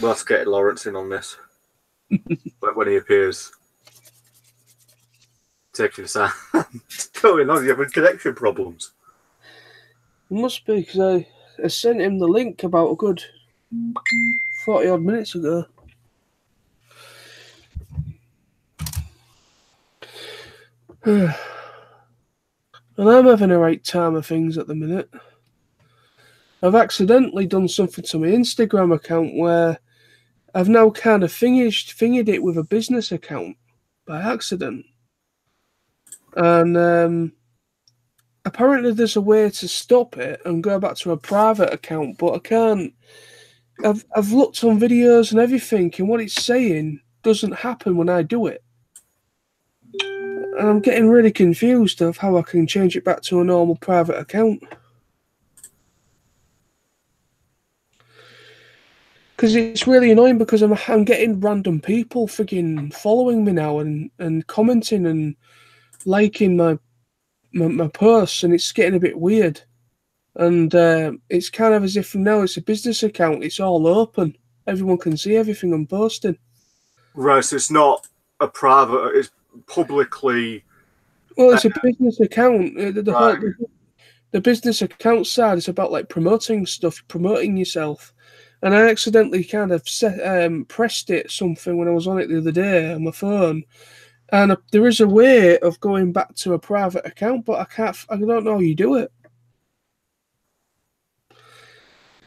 We'll have to get Lawrence in on this when he appears. Taking us out. What's going on? You having connection problems? It must be, because I sent him the link about a good 40 odd minutes ago. And I'm having a right time of things at the minute. I've accidentally done something to my Instagram account where I've now kind of fingered it with a business account by accident. And apparently there's a way to stop it and go back to a private account, but I can't. I've looked on videos and everything, and what it's saying doesn't happen when I do it. And I'm getting really confused of how I can change it back to a normal private account. Because it's really annoying, because I'm getting random people frigging following me now and commenting and liking my posts, and it's getting a bit weird. And it's kind of as if now it's a business account, it's all open. Everyone can see everything I'm posting. Right, so it's not a private, it's publicly... Well, it's a business account. The business account side is about like promoting stuff, promoting yourself. And I accidentally kind of pressed it something when I was on it the other day on my phone. And there is a way of going back to a private account, but I don't know how you do it.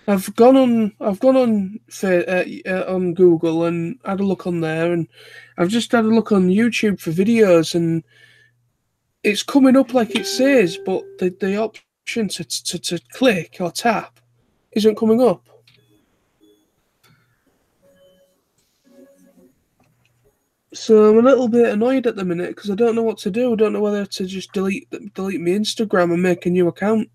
I've gone on Google and had a look on there, and I've just had a look on YouTube for videos, and it's coming up like it says, but the option to click or tap isn't coming up. So I'm a little bit annoyed at the minute because I don't know what to do. I don't know whether to just delete my Instagram and make a new account.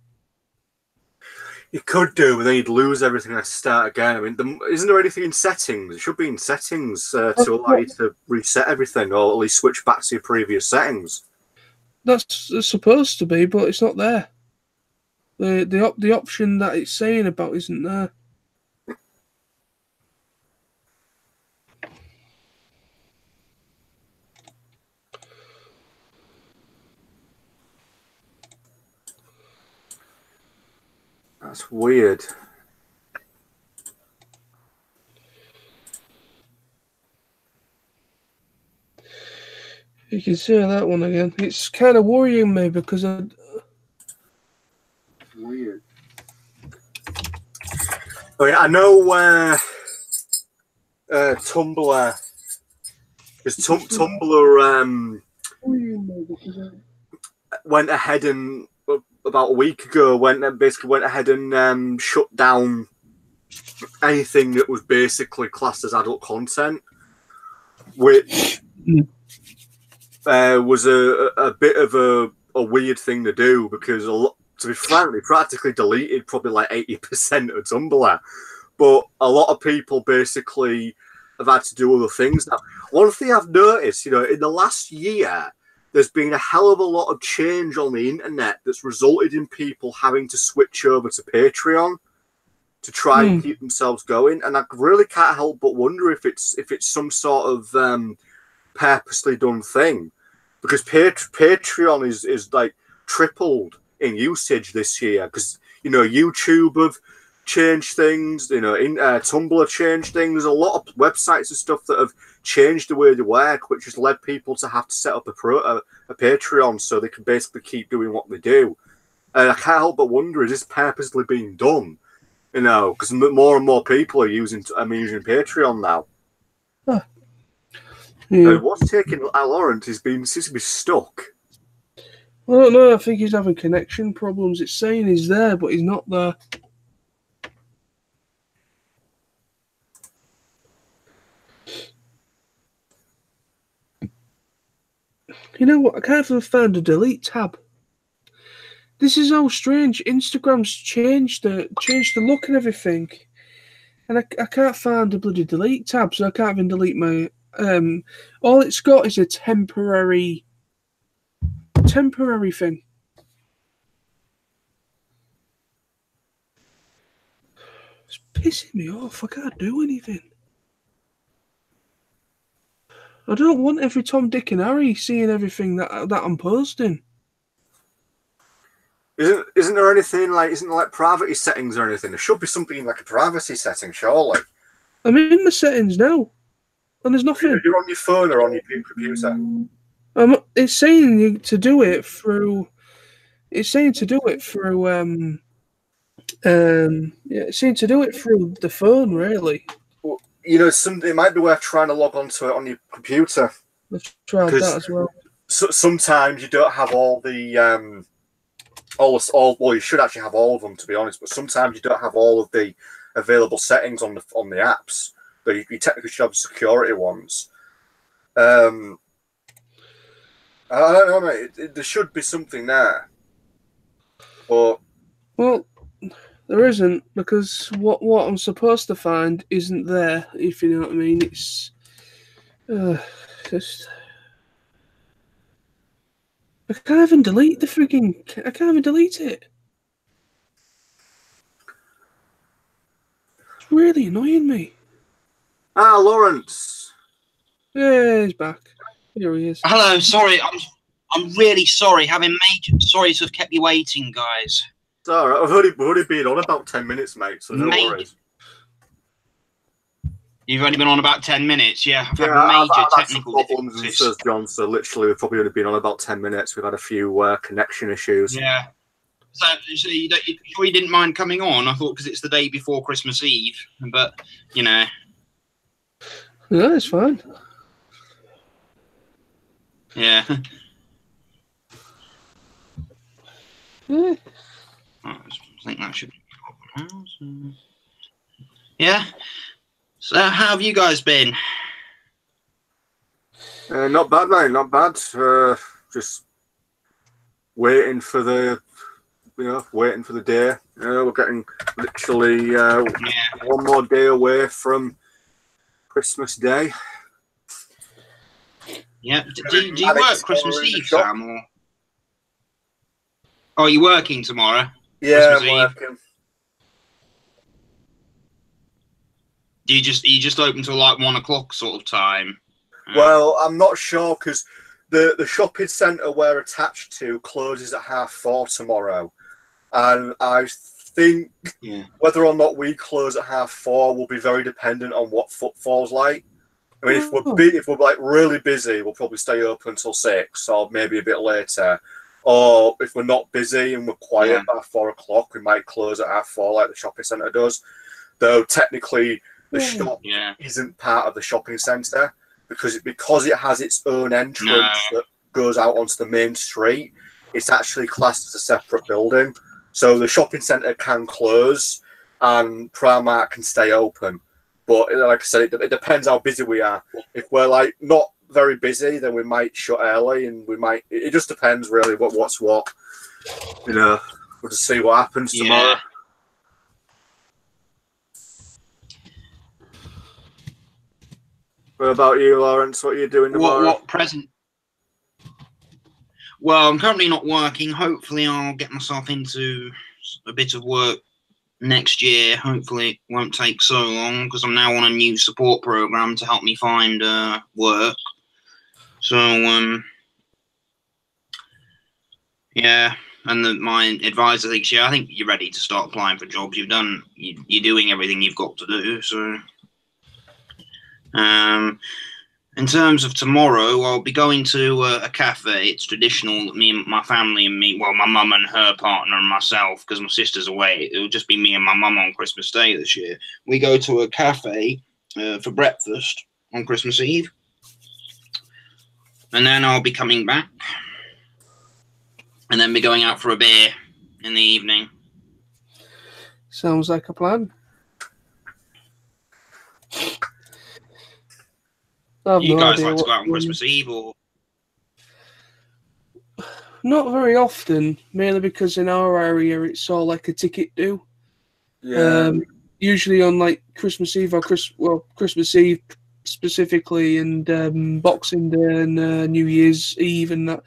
You could do, but then you'd lose everything and have to start again. I mean, isn't there anything in settings? It should be in settings to allow you to reset everything, or at least switch back to your previous settings. That's supposed to be, but it's not there. The option that it's saying about isn't there. That's weird. You can see that one again. It's kind of worrying me because weird. Oh yeah, I know Tumblr. Because Tumblr went ahead and about a week ago went ahead and shut down anything that was basically classed as adult content, which was a bit of a weird thing to do, because to be frank, they practically deleted probably like 80% of Tumblr, but a lot of people basically have had to do other things now. One thing I've noticed, in the last year, there's been a hell of a lot of change on the internet that's resulted in people having to switch over to Patreon to try and keep themselves going. And I really can't help but wonder if it's some sort of purposely done thing, because Patreon is like tripled in usage this year, because YouTube have changed things, Tumblr changed things. There's a lot of websites and stuff that have changed the way they work, which has led people to have to set up a Patreon so they can basically keep doing what they do. And I can't help but wonder, is this purposely being done? Because more and more people are using Patreon now. Huh. Yeah. What's taking Lawrence? Seems to be stuck. I don't know. I think he's having connection problems. It's saying he's there, but he's not there. You know what? I can't even find a delete tab. This is all strange. Instagram's changed the look and everything, and I can't find the bloody delete tab, so I can't even delete my. All it's got is a temporary thing. It's pissing me off. I can't do anything. I don't want every Tom, Dick, and Harry seeing everything that I'm posting. Isn't there anything like, isn't there like privacy settings or anything? There should be something like a privacy setting, surely. I'm in the settings now, and there's nothing. You're on your phone or on your computer? It's saying to do it through. It's saying to do it through. It's saying to do it through the phone, really. Well, you know, it might be worth trying to log onto it on your computer. Let's try that as well. Sometimes you don't have all the well, you should actually have all of them, to be honest. But sometimes you don't have all of the available settings on the apps. But you technically should have security ones. I don't know, mate. There should be something there. But well, there isn't, because what I'm supposed to find isn't there. If you know what I mean, it's just. I can't even delete the freaking. I can't even delete it. It's really annoying me. Lawrence. Yeah, he's back. Here he is. Hello. Sorry, I'm really sorry. Sorry to have kept you waiting, guys. It's all right. We've only been on about 10 minutes, mate. So no worries. You've only been on about 10 minutes, yeah. I've had major technical problems, and says John. So literally, we've probably only been on about 10 minutes. We've had a few connection issues. Yeah. So you didn't mind coming on? I thought because it's the day before Christmas Eve, but you know. No, it's fine. Yeah. Yeah. I think that should be. Yeah. So how have you guys been? Not bad, mate. Not bad. Just waiting for the, waiting for the day. We're getting literally one more day away from Christmas Day. Yeah. Do you work Christmas Eve, Sam? Or... Oh, are you working tomorrow? Yeah, I'm working. Are you just open till like 1 o'clock sort of time? Well, I'm not sure because the shopping centre we're attached to closes at 4:30 tomorrow, and I think whether or not we close at 4:30 will be very dependent on what footfall's like. I mean, if we're like really busy, we'll probably stay open until 6 or maybe a bit later. Or if we're not busy and we're quiet by 4 o'clock, we might close at 4:30 like the shopping centre does. Though technically, the shop isn't part of the shopping centre because it has its own entrance that goes out onto the main street. It's actually classed as a separate building. So the shopping centre can close and Primark can stay open. But like I said, it depends how busy we are. If we're like not very busy, then we might shut early, and we might. It just depends really what's what. We'll just see what happens tomorrow. What about you, Lawrence? What are you doing tomorrow? What present? Well, I'm currently not working. Hopefully, I'll get myself into a bit of work next year. Hopefully, it won't take so long because I'm now on a new support program to help me find work. So, yeah. And my advisor thinks, I think you're ready to start applying for jobs. You're doing everything you've got to do. So. In terms of tomorrow, I'll be going to a cafe. It's traditional. Me and my family and me, well, my mum and her partner and myself, because my sister's away. It'll just be me and my mum on Christmas Day this year. We go to a cafe for breakfast on Christmas Eve. And then I'll be coming back. And then be going out for a beer in the evening. Sounds like a plan. You guys like to go out on Christmas Eve, or? Not very often, mainly because in our area it's all like a ticket do. Yeah. Usually on like Christmas Eve or Christmas Eve specifically, and Boxing Day and New Year's Eve, and that.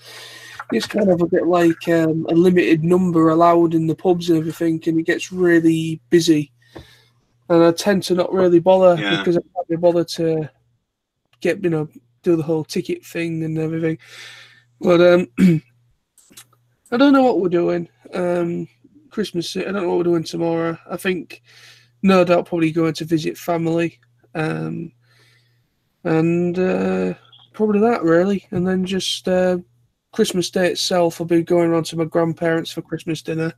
It's kind of a bit like a limited number allowed in the pubs and everything, and it gets really busy. And I tend to not really bother because I can't be bothered to get do the whole ticket thing and everything. But I don't know what we're doing. Christmas. I don't know what we're doing tomorrow. I think, no doubt, probably going to visit family, and probably that really, and then just Christmas Day itself. I'll be going around to my grandparents for Christmas dinner,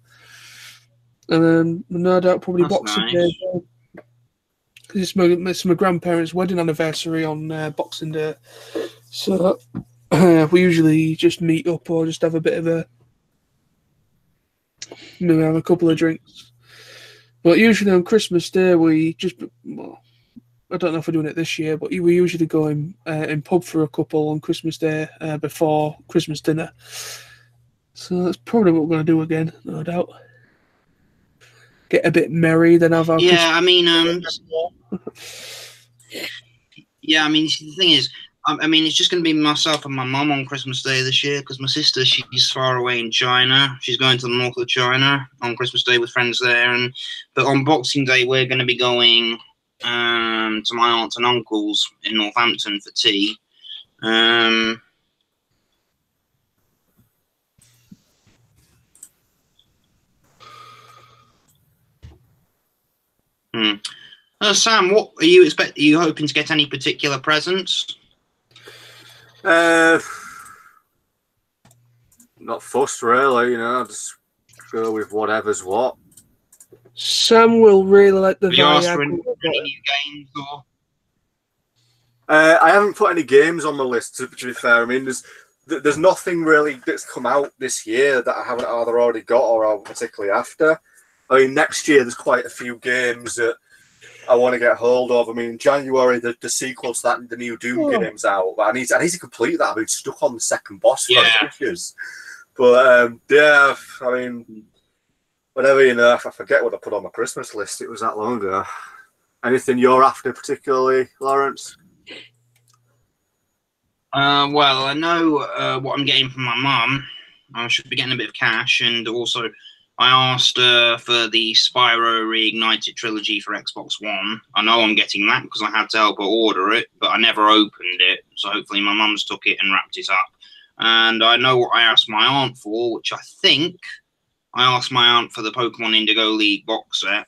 and then no doubt probably That's Boxing nice. Day. Because it's my grandparents' wedding anniversary on Boxing Day, so we usually just meet up or just have a bit of a, maybe have a couple of drinks. But usually on Christmas Day we just, well, I don't know if we're doing it this year, but we usually go in pub for a couple on Christmas Day before Christmas dinner. So that's probably what we're going to do again, no doubt. Get a bit merry, then have our Yeah, I mean, yeah, I mean, the thing is, I mean, it's just going to be myself and my mum on Christmas Day this year because my sister, she's far away in China. She's going to the north of China on Christmas Day with friends there, but on Boxing Day we're going to be going to my aunts and uncles in Northampton for tea. Sam, what are you expect? Are you hoping to get any particular presents? Not fussed really, you know. Just go with whatever's what. Sam will really like the Have you asked for Viagra. any new games or? I haven't put any games on my list. To be fair, I mean, there's nothing really that's come out this year that I haven't either already got or I'm particularly after. I mean, next year there's quite a few games that I want to get hold of. I mean, in January the sequel to that, the new Doom game's out. I need to complete that. I've been stuck on the second boss for ages. But yeah, I mean, whenever, you know, if I forget what I put on my Christmas list, it was that long ago. Anything you're after particularly, Lawrence? Well, I know what I'm getting from my mum. I should be getting a bit of cash, and also I asked for the Spyro Reignited trilogy for Xbox One. I know I'm getting that because I had to help her order it, but I never opened it. So hopefully my mum's took it and wrapped it up. And I know what I asked my aunt for, which I think I asked my aunt for the Pokemon Indigo League box set.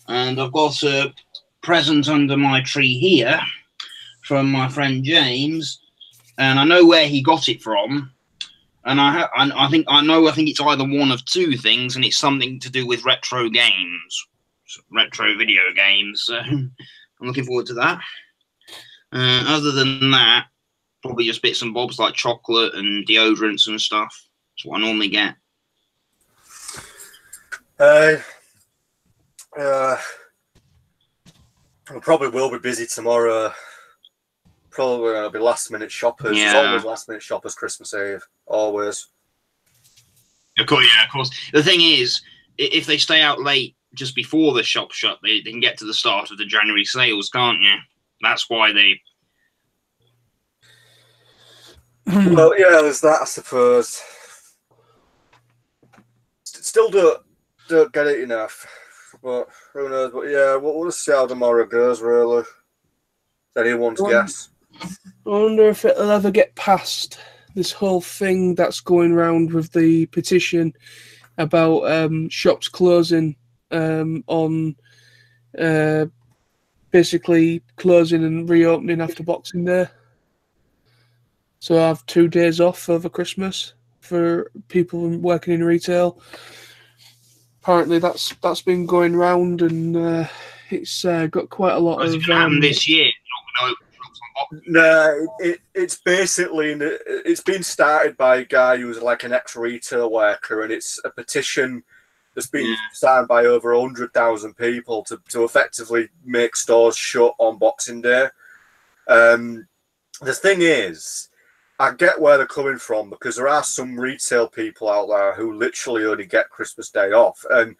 And I've got a present under my tree here from my friend James. And I know where he got it from. And I think it's either one of two things, and it's something to do with retro games, retro video games. So I'm looking forward to that. Other than that, probably just bits and bobs like chocolate and deodorants and stuff. That's what I normally get. I probably will be busy tomorrow. Probably going to be last minute shoppers. Yeah. There's always last minute shoppers Christmas Eve. Always. Of course, yeah, of course. The thing is, if they stay out late just before the shop shut, they can get to the start of the January sales, can't you? That's why they. Well, yeah, there's that, I suppose. Still don't get it enough. But who knows? But yeah, we'll see how tomorrow goes, really. It's anyone's guess. I wonder if it'll ever get past this whole thing that's going around with the petition about shops closing on basically closing and reopening after Boxing Day. So I have 2 days off over Christmas for people working in retail. Apparently that's been going round, and it's got quite a lot of. It's going to happen this year. No, it's basically, it's been started by a guy who's like an ex-retail worker, and it's a petition that's been signed by over 100,000 people to effectively make stores shut on Boxing Day. The thing is, I get where they're coming from, because there are some retail people out there who literally only get Christmas Day off, and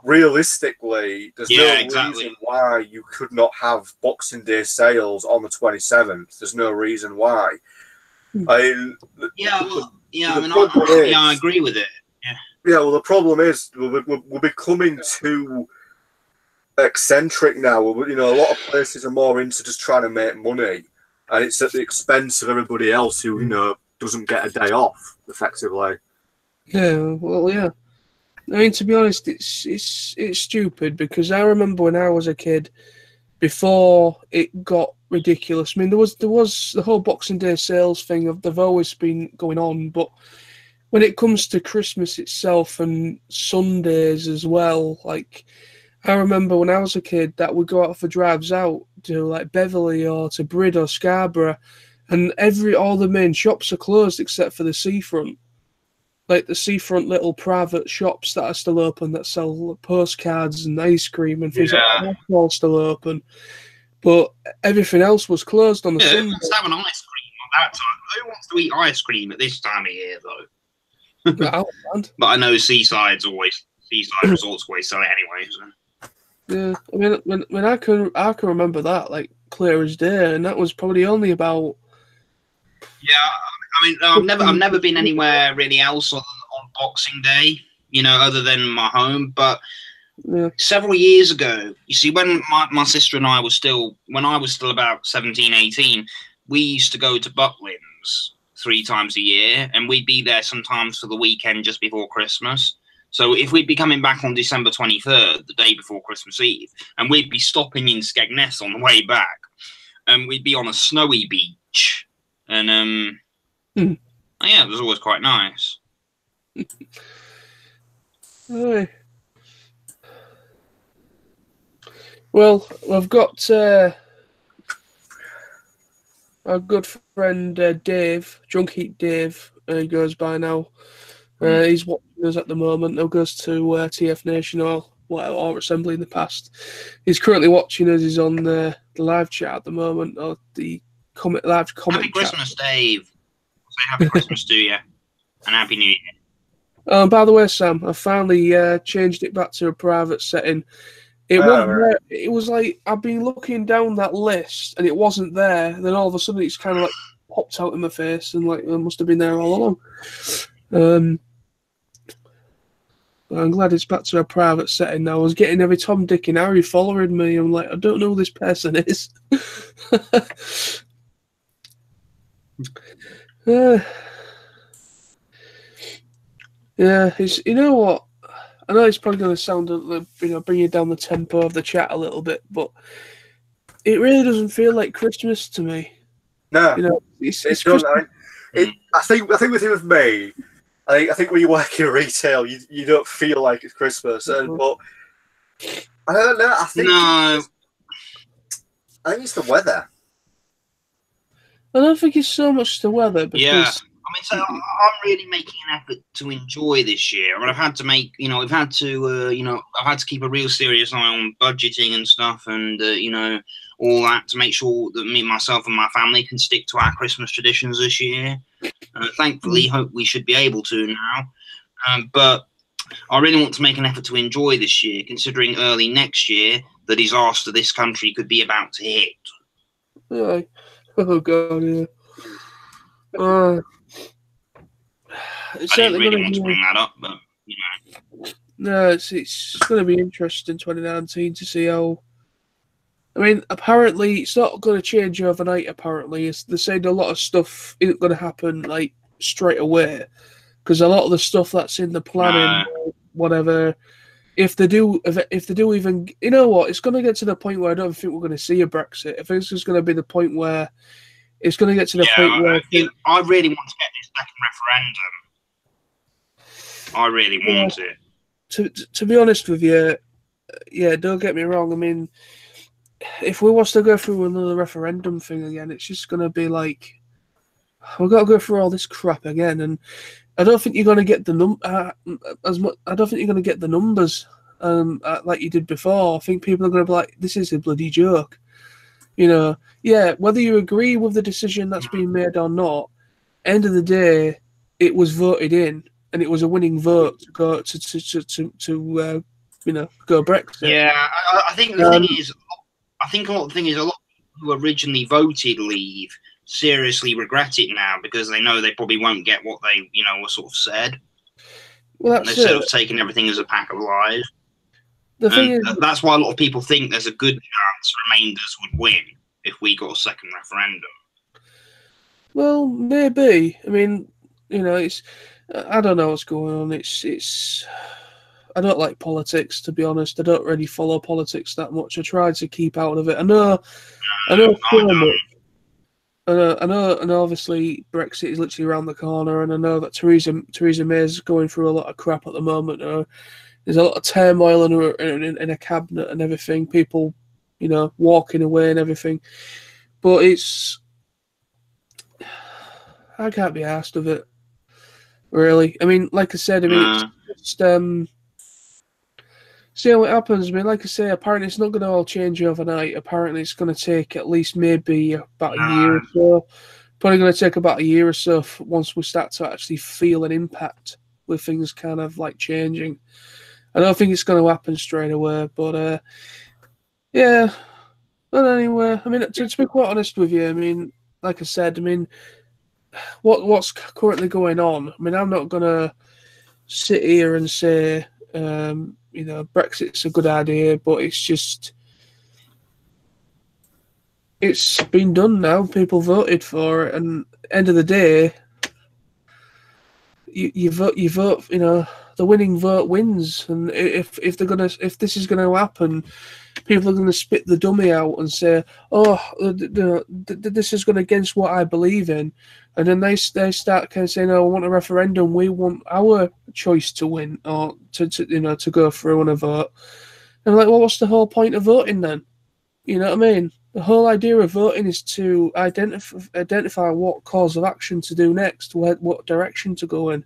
realistically, there's no reason why you could not have Boxing Day sales on the 27th. There's no reason why. I agree with it. Yeah, well, the problem is we're becoming too eccentric now. You know, a lot of places are more into just trying to make money, and it's at the expense of everybody else who doesn't get a day off effectively. Yeah, well, yeah. I mean, to be honest, it's stupid because I remember when I was a kid, before it got ridiculous. I mean, there was the whole Boxing Day sales thing. They've always been going on, but when it comes to Christmas itself and Sundays as well, like I remember when I was a kid that we'd go out for drives out to like Beverley or to Brid or Scarborough, and all the main shops are closed except for the seafront. Like the seafront little private shops that are still open that sell postcards and ice cream and things like that are all still open. But everything else was closed on the Sunday. Who wants to have an ice cream at that time? Who wants to eat ice cream at this time of year, though? But I know seaside resorts always sell it anyway. So. Yeah, I mean, when I can remember that like clear as day, and that was probably only about. Yeah, I mean, I've never been anywhere really else on Boxing Day, other than my home. But several years ago, you see, when my sister and I was still, when I was still about 17, 18, we used to go to Butlins 3 times a year, and we'd be there sometimes for the weekend just before Christmas. So if we'd be coming back on December 23rd, the day before Christmas Eve, and we'd be stopping in Skegness on the way back, and we'd be on a snowy beach, and yeah, it was always quite nice. Right. Well, I've got our good friend Dave, Drunk Heat Dave, he goes by now. He's watching us at the moment. He goes to TF Nation or Assembly in the past. He's currently watching us. He's on the live chat at the moment, or the live comment Happy chat. Christmas, Dave. Say happy Christmas to you, and Happy New Year. By the way, Sam, I finally changed it back to a private setting. It wasn't there. It was like I've been looking down that list and it wasn't there. Then all of a sudden, it's kind of like popped out in my face, and like it must have been there all along. I'm glad it's back to a private setting now. I was getting every Tom, Dick, and Harry following me. I'm like, I don't know who this person is. Yeah, you know what? I know it's probably going to sound a little, bring you down the tempo of the chat a little bit, but it really doesn't feel like Christmas to me. No, it's Christmas. I think the thing with me, I think when you work in retail, you don't feel like it's Christmas, but I don't know. I think it's the weather. I don't think it's so much the weather because. I mean, so I'm really making an effort to enjoy this year. I mean, I've had to make, I've had to keep a real serious eye on budgeting and stuff, and all that to make sure that myself and my family can stick to our Christmas traditions this year. Thankfully, hope we should be able to now. But I really want to make an effort to enjoy this year, considering early next year the disaster this country could be about to hit. Yeah. Oh God, yeah. I didn't really want to bring that up, but No, it's going to be interesting 2019 to see how. I mean, apparently it's not going to change overnight. Apparently, they're saying a lot of stuff isn't going to happen like straight away because a lot of the stuff that's in the planning, whatever. If they do even, you know what, it's going to get to the point where I don't think we're going to see a Brexit. I think it's just going to be the point where it's going to get to the point where I really want to get this second referendum. I really want it. To be honest with you, don't get me wrong. I mean, if we was to go through another referendum thing again, it's just going to be like we've got to go through all this crap again, and I don't think you're going to get the as much. I don't think you're going to get the numbers like you did before. I think people are going to be like, "This is a bloody joke," Whether you agree with the decision that's been made or not, end of the day, it was voted in. And it was a winning vote to go go Brexit. Yeah, I think the thing is, a lot of people who originally voted Leave seriously regret it now because they know they probably won't get what they were sort of said. Well, they've sort of taken everything as a pack of lies. The thing is, that's why a lot of people think there's a good chance Remainders would win if we got a second referendum. Well, maybe. I mean, it's. I don't know what's going on. It's. I don't like politics, to be honest. I don't really follow politics that much. I try to keep out of it. I know so much. I know, and obviously Brexit is literally around the corner, and I know that Theresa May is going through a lot of crap at the moment. There's a lot of turmoil in a cabinet and everything. People, walking away and everything. But I can't be asked of it, really. I mean, like I said, it's just see how it happens. I mean, like I say, apparently it's not going to all change overnight. Apparently it's going to take at least maybe about a year or so. Probably going to take about a year or so once we start to actually feel an impact with things kind of like changing. I don't think it's going to happen straight away, but yeah. But anyway, I mean, to be quite honest with you, I mean, like I said, I mean, what's currently going on? I mean, I'm not going to sit here and say, Brexit's a good idea, but it's been done now. People voted for it, and end of the day, you vote. The winning vote wins. And if this is gonna happen, people are gonna spit the dummy out and say, "Oh, this is going against what I believe in," and then they start kind of saying, "Oh, I want a referendum. We want our choice to win, or to go through on a vote." And I'm like, well, what's the whole point of voting then? You know what I mean? The whole idea of voting is to identify what course of action to do next, what direction to go in.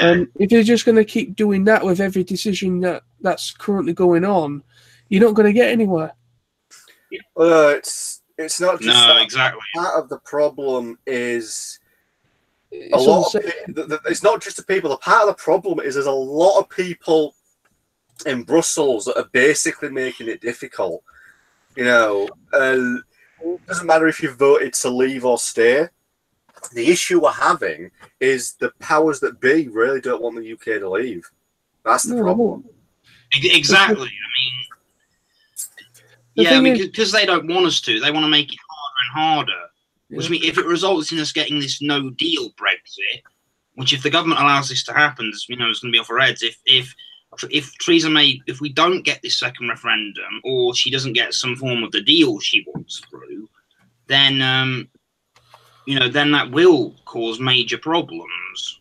And if you're just going to keep doing that with every decision that's currently going on, you're not going to get anywhere. Well, it's not just that. Exactly. Part of the problem is it's not just the people. The part of the problem is there's a lot of people in Brussels that are basically making it difficult. It doesn't matter if you voted to leave or stay. The issue we're having is the powers that be really don't want the UK to leave. That's the problem. Exactly. I mean, because they don't want us to. They want to make it harder and harder. Which means if it results in us getting this no deal Brexit, which if the government allows this to happen, it's going to be off our heads. If Theresa May, if we don't get this second referendum, or she doesn't get some form of the deal she wants through, then then that will cause major problems.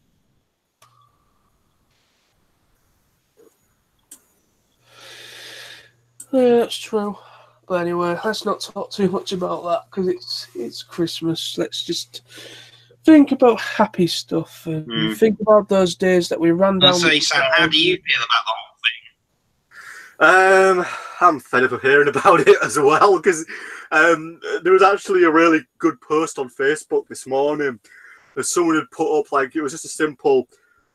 Yeah, that's true. But anyway, let's not talk too much about that because it's Christmas. Let's just think about happy stuff and think about those days that we ran down. Sam, how do you feel about the whole thing? I'm fed up of hearing about it as well because there was actually a really good post on Facebook this morning that someone had put up. Like, it was just a simple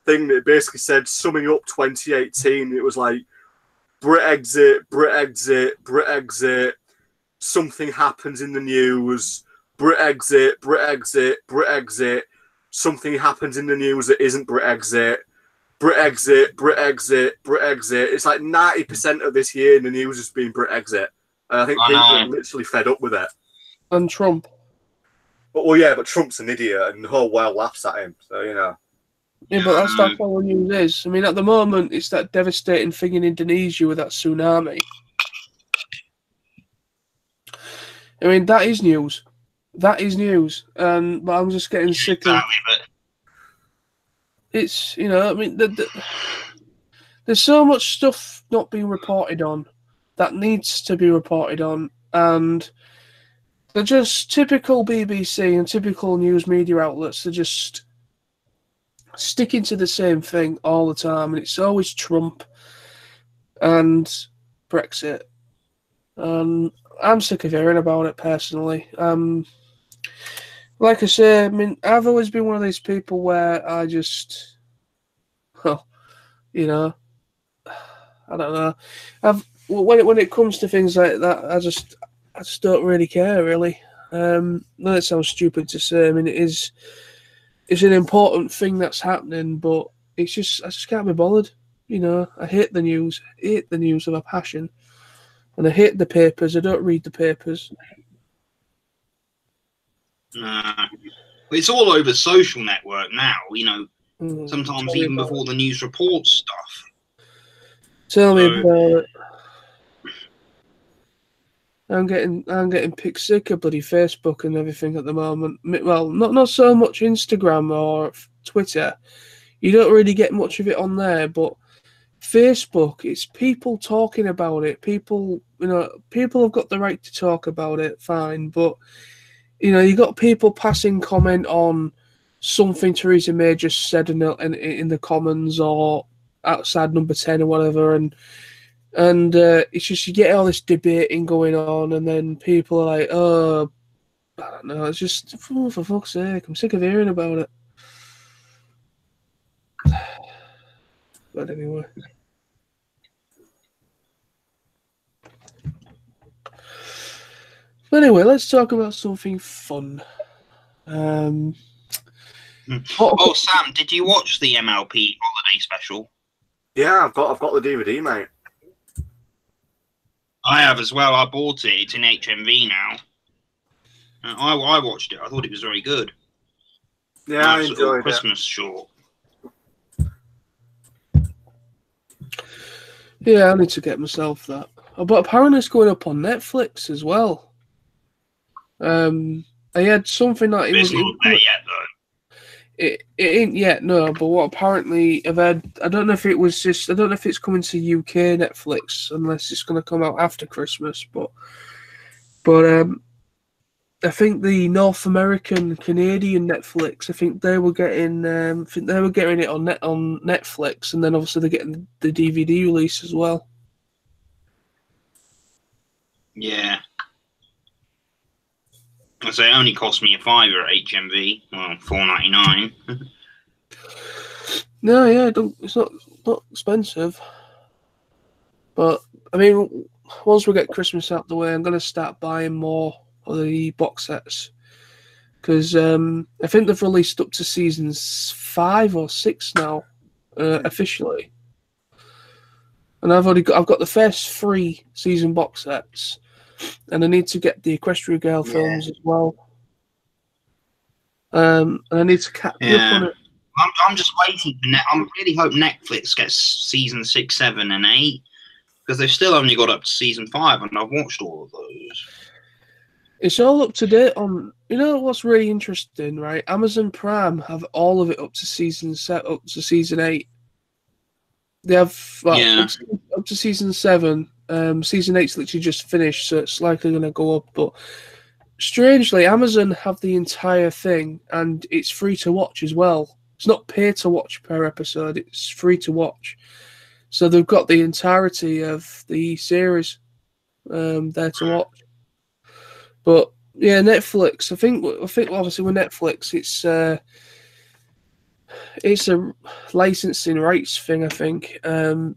thing that basically said, summing up 2018. It was like, Brexit, Brexit, Brexit. Something happens in the news. Brexit, Brexit, Brexit. Something happens in the news that isn't Brexit. Brexit, Brexit, Brexit. It's like 90% of this year in the news has been Brexit. And I think people are literally fed up with it. And Trump. But Trump's an idiot and the whole world laughs at him. So, Yeah, but that's all the news is. I mean, at the moment, it's that devastating thing in Indonesia with that tsunami. I mean, that is news. That is news. But I'm just getting sick of it. It's, there's so much stuff not being reported on that needs to be reported on. And they're just typical BBC and typical news media outlets. They're just sticking to the same thing all the time, and it's always Trump and Brexit. I'm sick of hearing about it personally. Like I say, I mean, I've always been one of these people where I just, I don't know. When it comes to things like that, I just don't really care, really. That sounds stupid to say. I mean, it's an important thing that's happening, but I just can't be bothered. I hate the news. I hate the news with a passion. And I hate the papers. I don't read the papers. It's all over social network now, you know, Mm, sometimes even before the news reports stuff. Tell me about it. I'm getting pick sick of bloody Facebook and everything at the moment. Well, not so much Instagram or Twitter. You don't really get much of it on there, but Facebook, it's people talking about it. People have got the right to talk about it, fine, but you got people passing comment on something Theresa May just said in the Commons or outside Number 10 or whatever, and it's just you get all this debating going on, and then people are like, oh, I don't know, it's just, for fuck's sake, I'm sick of hearing about it. But anyway. Let's talk about something fun. Sam, did you watch the MLP holiday special? Yeah, I've got the DVD, mate. I have as well. I bought it. It's in HMV now. I watched it. I thought it was very good. Yeah, I enjoyed Christmas short. Yeah, I need to get myself that. But apparently it's going up on Netflix as well. I had something that it's not there yet, though. It ain't yet, no. But what apparently I've had, I don't know if it's coming to UK Netflix unless it's going to come out after Christmas. But I think the North American Canadian Netflix, I think they were getting it on Netflix, and then obviously they're getting the DVD release as well. Yeah. So it only cost me $5 at HMV. Well, $4.99. No, yeah, it's not expensive. But I mean, once we get Christmas out the way, I'm gonna start buying more of the box sets because I think they've released up to seasons 5 or 6 now, officially. And I've got the first 3 season box sets. And I need to get the Equestria Girl films as well. And I need to catch up on it. I'm just waiting for I really hope Netflix gets season 6, 7, and 8 because they've still only got up to season 5, and I've watched all of those. It's all up to date on. You know what's really interesting, right? Amazon Prime have all of it up to season 8. They have up to season 7. Season 8's literally just finished, so it's likely going to go up. But strangely, Amazon have the entire thing, and it's free to watch as well. It's not pay to watch per episode; it's free to watch. So they've got the entirety of the series there to watch. But yeah, Netflix. I think obviously with Netflix, it's a licensing rights thing. I think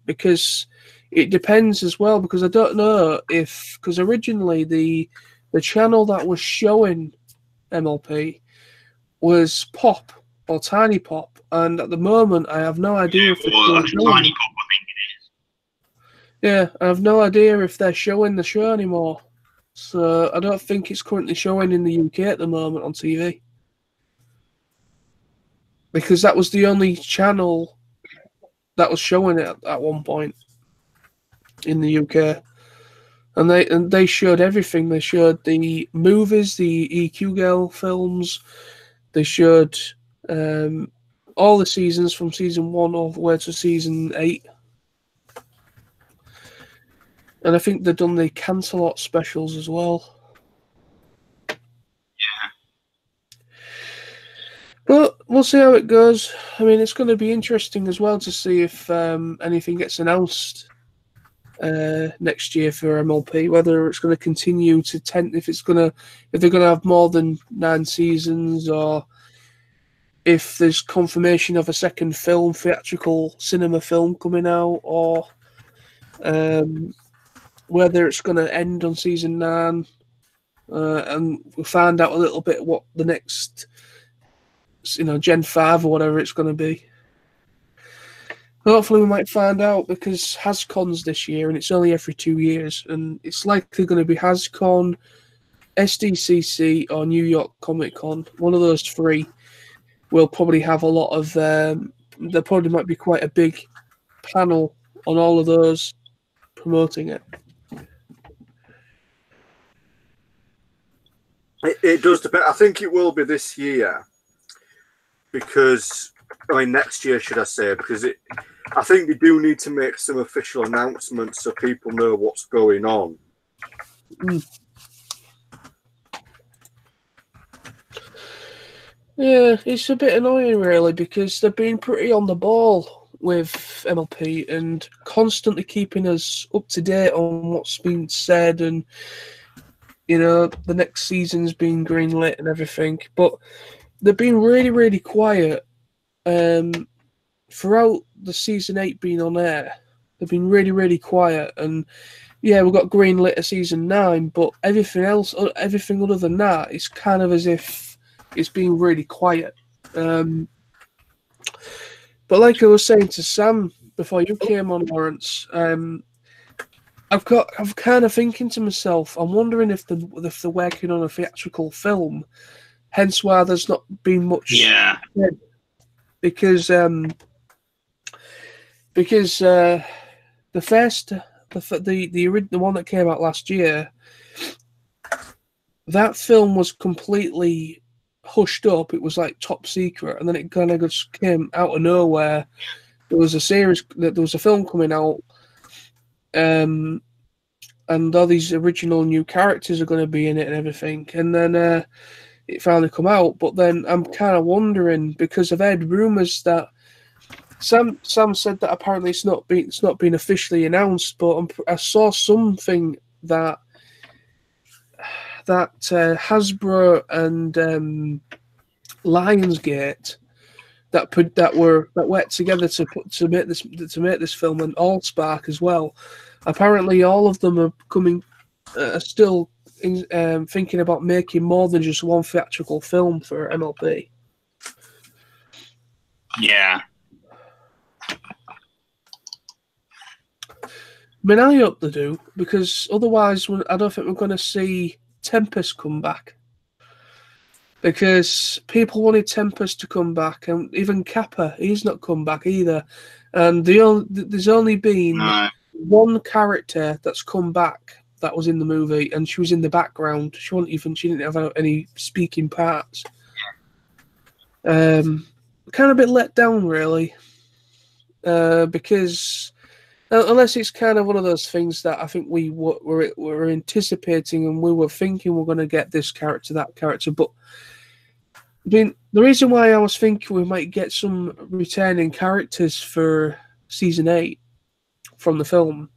because. It depends as well, because I don't know because originally the channel that was showing MLP was Pop or Tiny Pop, and at the moment I have no idea if it's Tiny Pop, I think it is. Yeah, I have no idea if they're showing the show anymore, so I don't think it's currently showing in the UK at the moment on TV, because that was the only channel that was showing it at one point in the UK, and they showed everything. They showed the movies, the EQ Girl films. They showed all the seasons from season 1 all the way to season 8, and I think they've done the Cancelot specials as well. Yeah, but we'll see how it goes. I mean, it's going to be interesting as well to see if anything gets announced next year for MLP, whether it's going to continue to if they're going to have more than 9 seasons, or if there's confirmation of a second film, theatrical cinema film coming out, or whether it's going to end on season 9, and we'll find out a little bit what the next, Gen 5 or whatever it's going to be. Hopefully we might find out, because HasCon's this year and it's only every 2 years, and it's likely going to be HasCon, SDCC or New York Comic Con, one of those three, will probably have a lot of. There probably might be quite a big panel on all of those promoting it. It does depend. I think it will be this year because, I mean, next year, should I say? Because I think they do need to make some official announcements so people know what's going on. Yeah, it's a bit annoying, really, because they've been pretty on the ball with MLP and constantly keeping us up to date on what's been said, and the next season's been greenlit and everything. But they've been really, really quiet throughout the season 8 being on air. They've been really, really quiet, and yeah, we've got greenlit a season 9, but everything other than that, it's kind of as if it's been really quiet. But like I was saying to Sam before you came on, Lawrence, I'm kind of thinking to myself, I'm wondering if they're working on a theatrical film, hence why there's not been much. Yeah. Because the one that came out last year, that film was completely hushed up. It was like top secret, and then it kind of just came out of nowhere. There was a film coming out, and all these original new characters are going to be in it and everything, and then it finally come out. But then I'm kind of wondering, because I've heard rumors that Sam said that apparently it's not been officially announced, but I saw something that Hasbro and Lionsgate that worked together to make this film, and Allspark as well. Apparently, all of them are still thinking about making more than just one theatrical film for MLP. Yeah. I mean, I hope they do, because otherwise I don't think we're going to see Tempest come back. Because people wanted Tempest to come back, and even Kappa, he's not come back either. And there's only been one character that's come back that was in the movie, and she was in the background. She didn't have any speaking parts. Kind of a bit let down, really, because unless it's kind of one of those things that I think we were anticipating, and we were thinking we're going to get this character, that character. But I mean, the reason why I was thinking we might get some returning characters for season 8 from the film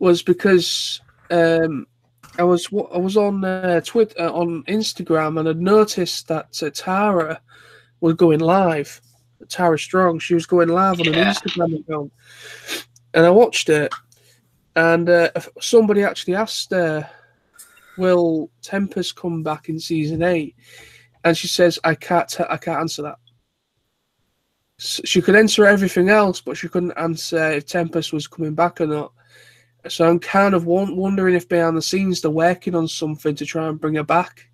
was because I was on Twitter, on Instagram, and I'd noticed that Tara was going live. Tara Strong, she was going live on an Instagram account, and I watched it, and somebody actually asked her, will Tempest come back in season 8? And she says, I can't answer that. She could answer everything else, but she couldn't answer if Tempest was coming back or not. So I'm kind of wondering if behind the scenes they're working on something to try and bring her back,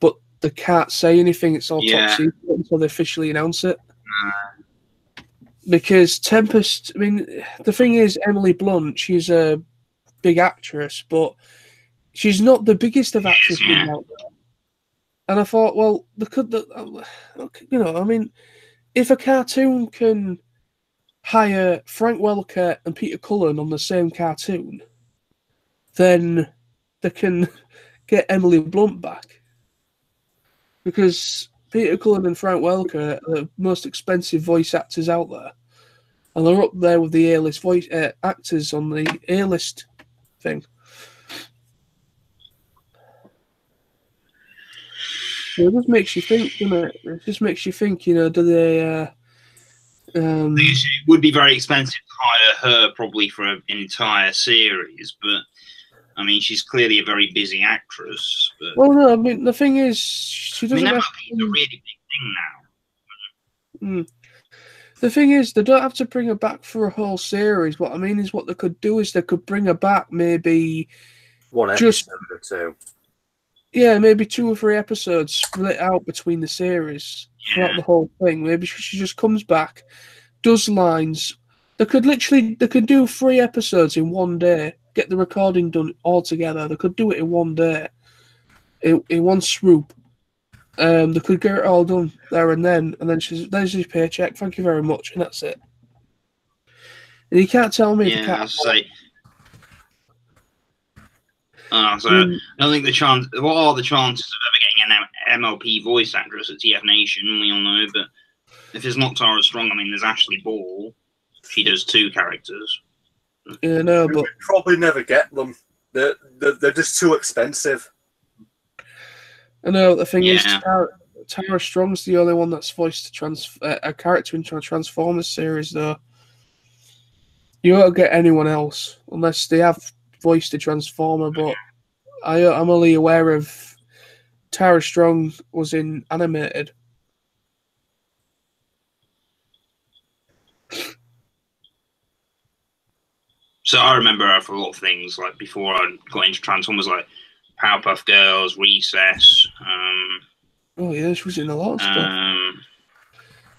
but they can't say anything. It's all top secret until they officially announce it. Because Tempest, I mean, the thing is, Emily Blunt, she's a big actress, but she's not the biggest of actresses out there. And I thought, well, I mean, if a cartoon can hire Frank Welker and Peter Cullen on the same cartoon, then they can get Emily Blunt back. Because Peter Cullen and Frank Welker are the most expensive voice actors out there. And they're up there with the A-list voice actors on the A-list thing. So it just makes you think, doesn't it? It just makes you think, do they... It would be very expensive to hire her probably for an entire series, but I mean, she's clearly a very busy actress. But... Well, no, I mean, the thing is, she doesn't have to... a really big thing now. The thing is, they don't have to bring her back for a whole series. What I mean is, what they could do is they could bring her back maybe one Just- episode or two. Yeah, maybe 2 or 3 episodes split out between the series throughout Yeah. the whole thing. Maybe she just comes back, does lines. They could do 3 episodes in one day, get the recording done all together. They could do it in one day, in one swoop. They could get it all done there and then there's his paycheck. Thank you very much, and that's it. And you can't tell me they Yeah, can't. as I say. So I mean, I don't think what are the chances of ever getting an MLP voice actress at TF Nation? We all know, but if it's not Tara Strong, I mean, there's Ashley Ball. She does 2 characters. yeah, no, but We'd probably never get them. They're just too expensive. I know the thing is, Yeah. Tara Strong's the only one that's voiced a character in a Transformers series, though. You won't get anyone else unless they have voiced a Transformer. But I'm only aware of Tara Strong was in animated. So I remember her for a lot of things, like before I got into Transformers, like Powerpuff Girls, Recess. Oh yeah, she was in a lot of stuff. Um,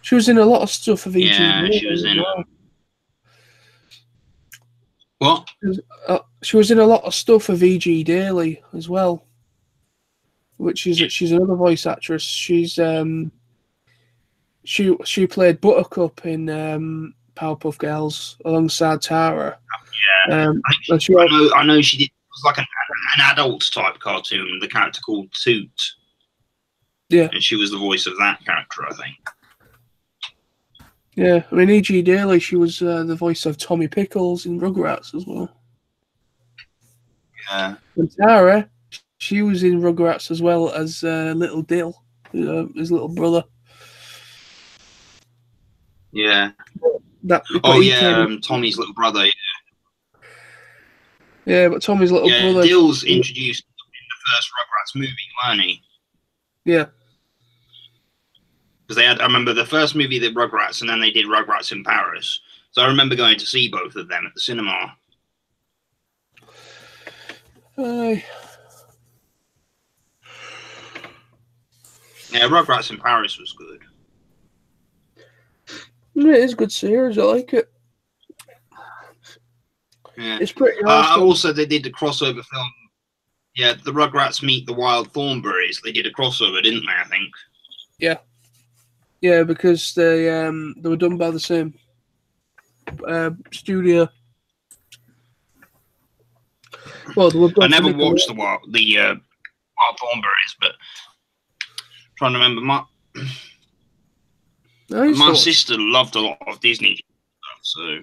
She was in a lot of stuff for VG. yeah, she was in. well. What? She was in a lot of stuff for VG Daily as well, which is that she's another voice actress. She's she played Buttercup in Powerpuff Girls alongside Tara. Yeah, and she I know she did. It was like an adult type cartoon. The character called Toot. Yeah, and she was the voice of that character, I think. yeah. I mean, E.G. Daily, she was the voice of Tommy Pickles in Rugrats as well. Yeah. And Tara, she was in Rugrats as well as Little Dill, his little brother. Yeah. But Tommy's little brother. Yeah, but Tommy's little brother. Dill's introduced in the first Rugrats movie, weren't he? Yeah. Because I remember the first movie did Rugrats, and then they did Rugrats in Paris. So I remember going to see both of them at the cinema. Yeah, Rugrats in Paris was good. Yeah, it's a good series. I like it. Yeah. It's pretty awesome. Also, they did the crossover film. Yeah, the Rugrats meet the Wild Thornberrys. They did a crossover, didn't they? I think. Yeah. Yeah, because they were done by the same studio. Well, they were both I never watched the Wild Thornberrys, but I'm trying to remember my sister loved a lot of Disney stuff, so.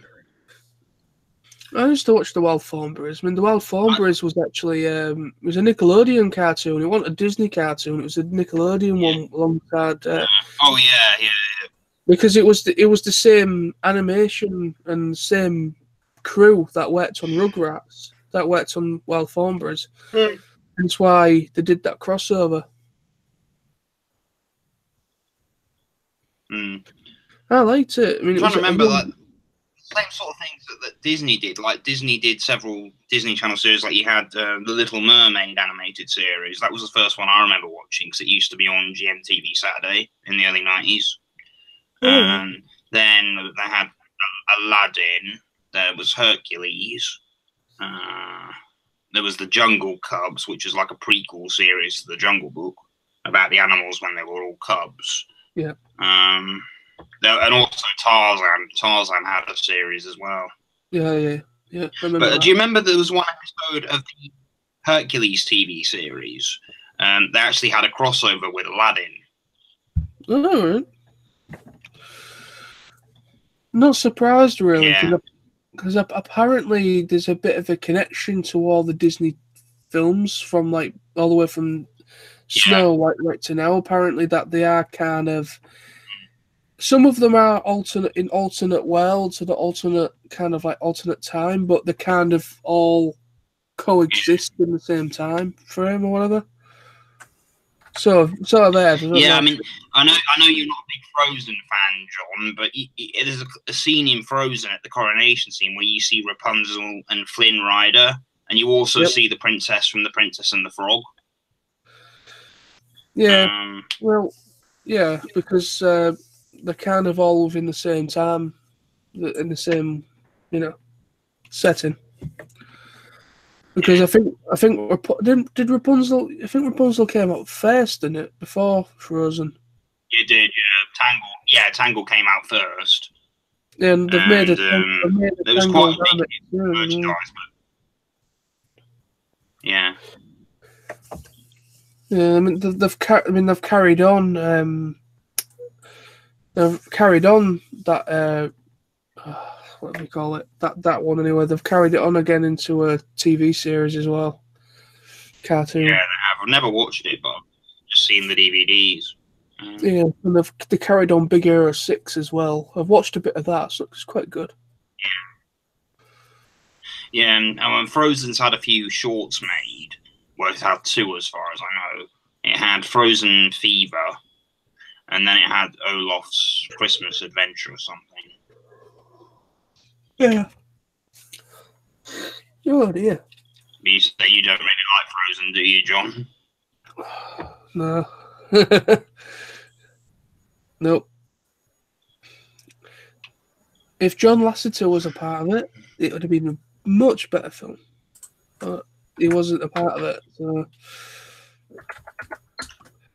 I used to watch the Wild Thornberrys. I mean, the Wild Thornberrys was actually it was a Nickelodeon cartoon. It wasn't a Disney cartoon. It was a Nickelodeon one alongside. Oh yeah. Because it was the same animation and same crew that worked on Rugrats, that worked on Wild Thornberrys. That's why they did that crossover. I liked it. I mean, I'm trying to remember like same sort of things that Disney did. Like Disney did several Disney Channel series. Like you had the Little Mermaid animated series. That was the first one I remember watching because it used to be on GMTV Saturday in the early 90s. Then they had Aladdin. There was Hercules. There was the Jungle Cubs, which is like a prequel series to the Jungle Book about the animals when they were all cubs. Yeah. And also Tarzan. Tarzan had a series as well. Yeah. But do you remember there was one episode of the Hercules TV series? They actually had a crossover with Aladdin. Oh, not surprised really, because apparently there's a bit of a connection to all the Disney films from like all the way from Snow White right to now. Apparently that they are kind of. Some of them are alternate worlds and alternate time, but they kind of all coexist in the same time frame or whatever. So there. Yeah, I mean, I know you're not a big Frozen fan, John, but there's a scene in Frozen at the coronation scene where you see Rapunzel and Flynn Rider and you also see the princess from The Princess and the Frog. Yeah, well, yeah, because they kind of all within the same time, in the same, setting. Because I think did Rapunzel? I think Rapunzel came out first, didn't it, before Frozen? It did, yeah. Tangle, Tangle came out first. And they've made a there was quite a big merchandise, but yeah. Yeah, I mean they've carried on. They've carried on that. What do we call it? That one anyway. They've carried it on again into a TV series as well. Cartoon. Yeah, they have. I've never watched it, but I've just seen the DVDs. Yeah, and they carried on Big Hero 6 as well. I've watched a bit of that, so it's quite good. Yeah, and Frozen's had a few shorts made. Well, it's had 2 as far as I know. It had Frozen Fever, and then it had Olaf's Christmas Adventure or something. Yeah. Oh dear. You say you don't really like Frozen, do you, John? No. Nope. If John Lasseter was a part of it, it would have been a much better film. But he wasn't a part of it. So.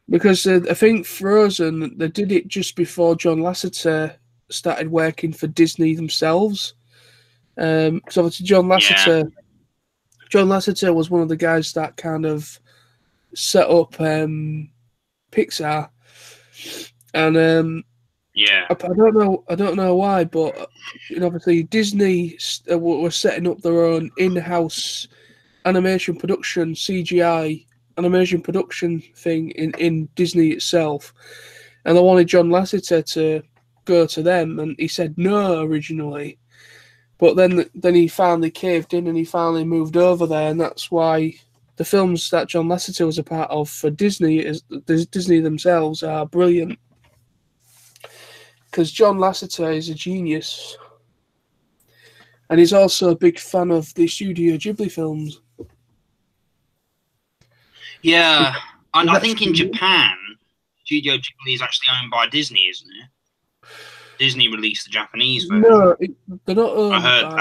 Because I think Frozen, they did it just before John Lasseter started working for Disney themselves. Because obviously John Lasseter was one of the guys that kind of set up Pixar. And I don't know why, but obviously Disney were setting up their own in-house animation production, CGI animation production thing in Disney itself, and they wanted John Lasseter to go to them, and he said no originally, but then he finally caved in and he finally moved over there, and that's why the films that John Lasseter was a part of for Disney themselves are brilliant. Because John Lasseter is a genius. And he's also a big fan of the Studio Ghibli films. Yeah. I think in Japan, Studio Ghibli is actually owned by Disney, isn't it? Disney released the Japanese version. No, they're not owned. I heard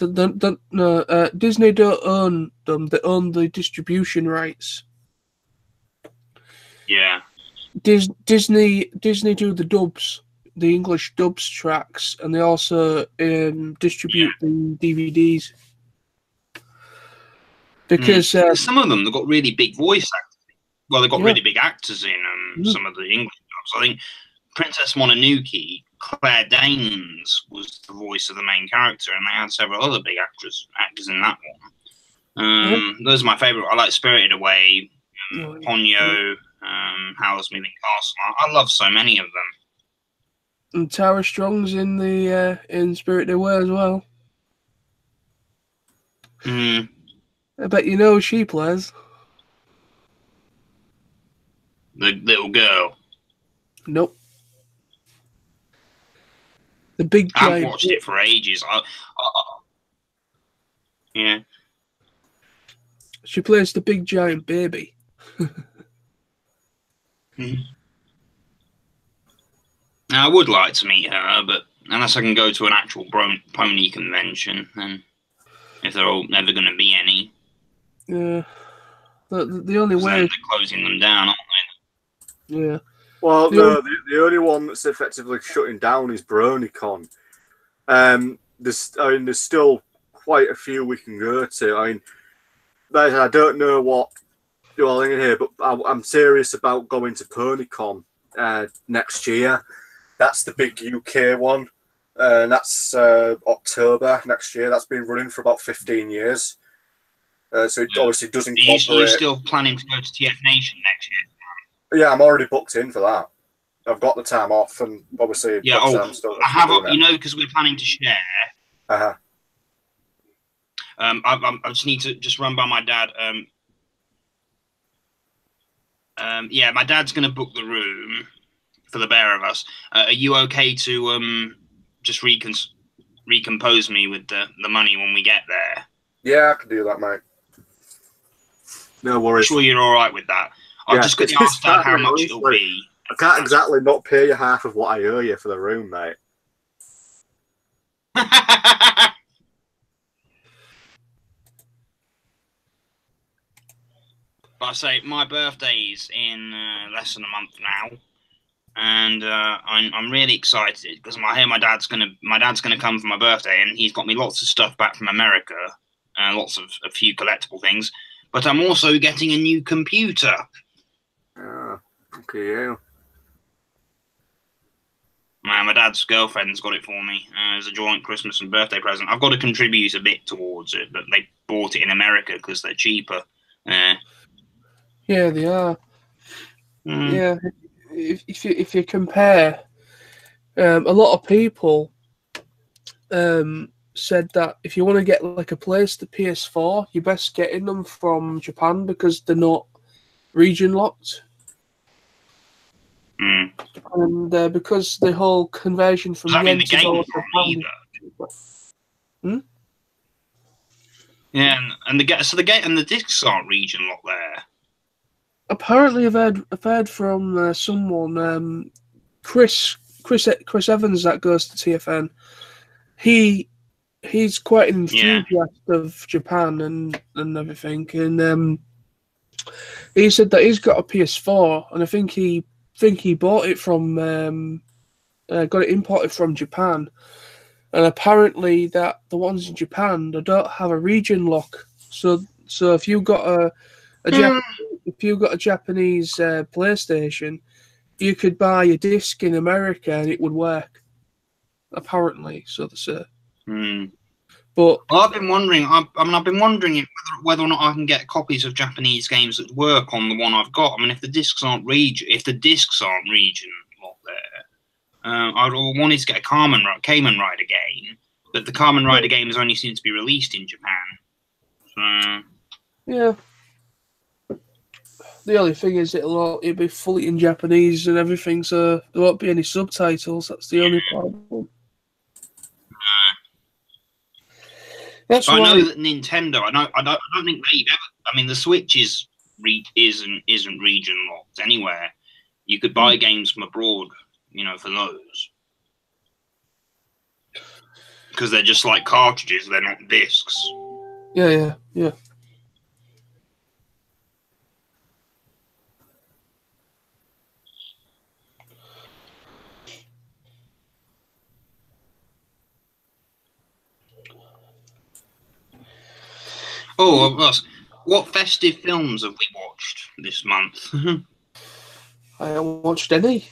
that. Disney don't own them. They own the distribution rights. Yeah. Disney do the dubs, the English dubs tracks, and they also distribute the DVDs. Because some of them, they've got really big voice actors. Well, they've got really big actors in some of the English dubs. I think Princess Mononoke, Claire Danes was the voice of the main character, and they had several other big actors in that one. Those are my favourite. I like Spirited Away, Ponyo, Howl's Moving Castle. I love so many of them. And Tara Strong's in the in Spirited Away as well. I bet you know who she plays. The little girl. Nope. The big giant. I've watched it for ages. Yeah. She plays the big giant baby. Now, I would like to meet her, but unless I can go to an actual pony convention, then if they're all never going to be any. Yeah. The only way. They're closing them down, aren't they? Yeah. Well, the only one that's effectively shutting down is BronyCon. There's still quite a few we can go to. I don't know what you're all in here, but I'm serious about going to PonyCon next year. That's the big UK one, and that's October next year. That's been running for about 15 years. So it obviously doesn't. Are you still planning to go to TF Nation next year? Yeah, I'm already booked in for that. I've got the time off, and obviously, yeah. I have, because we're planning to share. I just need to run by my dad. Yeah, my dad's going to book the room for the pair of us. Are you okay to just recompose me with the money when we get there? Yeah, I can do that, mate. No I'm worries. sure you're all right with that. I've Yeah, just got to it's ask Dad how fine, much it'll honestly. be. I can't exactly not pay you half of what I owe you for the room, mate. But I say my birthday's in less than a month now, and I'm really excited because I hear my dad's gonna come for my birthday, and he's got me lots of stuff back from America, a few collectible things. But I'm also getting a new computer. Oh, okay, yeah. My dad's girlfriend's got it for me as a joint Christmas and birthday present. I've got to contribute a bit towards it, but they bought it in America because they're cheaper. Yeah, they are. Yeah, if you compare, a lot of people said that if you want to get like a PS4, you best getting them from Japan because they're not region locked. And because the whole conversion from yen to dollar to pound. Yeah, and the discs aren't region locked there. Apparently, I've heard from someone, Chris Evans, that goes to TFN. He's quite an enthusiast of Japan and everything, and he said that he's got a PS4, and I think he bought it from got it imported from Japan, and apparently that the ones in Japan they don't have a region lock. So if you got if you got a Japanese PlayStation, you could buy a disc in America and it would work. Apparently, so they say. But I've been wondering. I've been wondering whether or not I can get copies of Japanese games that work on the one I've got. I mean, if the discs aren't region locked there, I wanted to get a Kamen Rider game, but the Kamen Rider game has only seemed to be released in Japan. So yeah. The only thing is it'll be fully in Japanese and everything, so there won't be any subtitles. That's the only problem. That's I know that Nintendo. I don't think they've ever. I mean, the Switch isn't region locked anywhere. You could buy games from abroad, for those, because they're just like cartridges. They're not discs. Yeah. Oh, what festive films have we watched this month? I haven't watched any.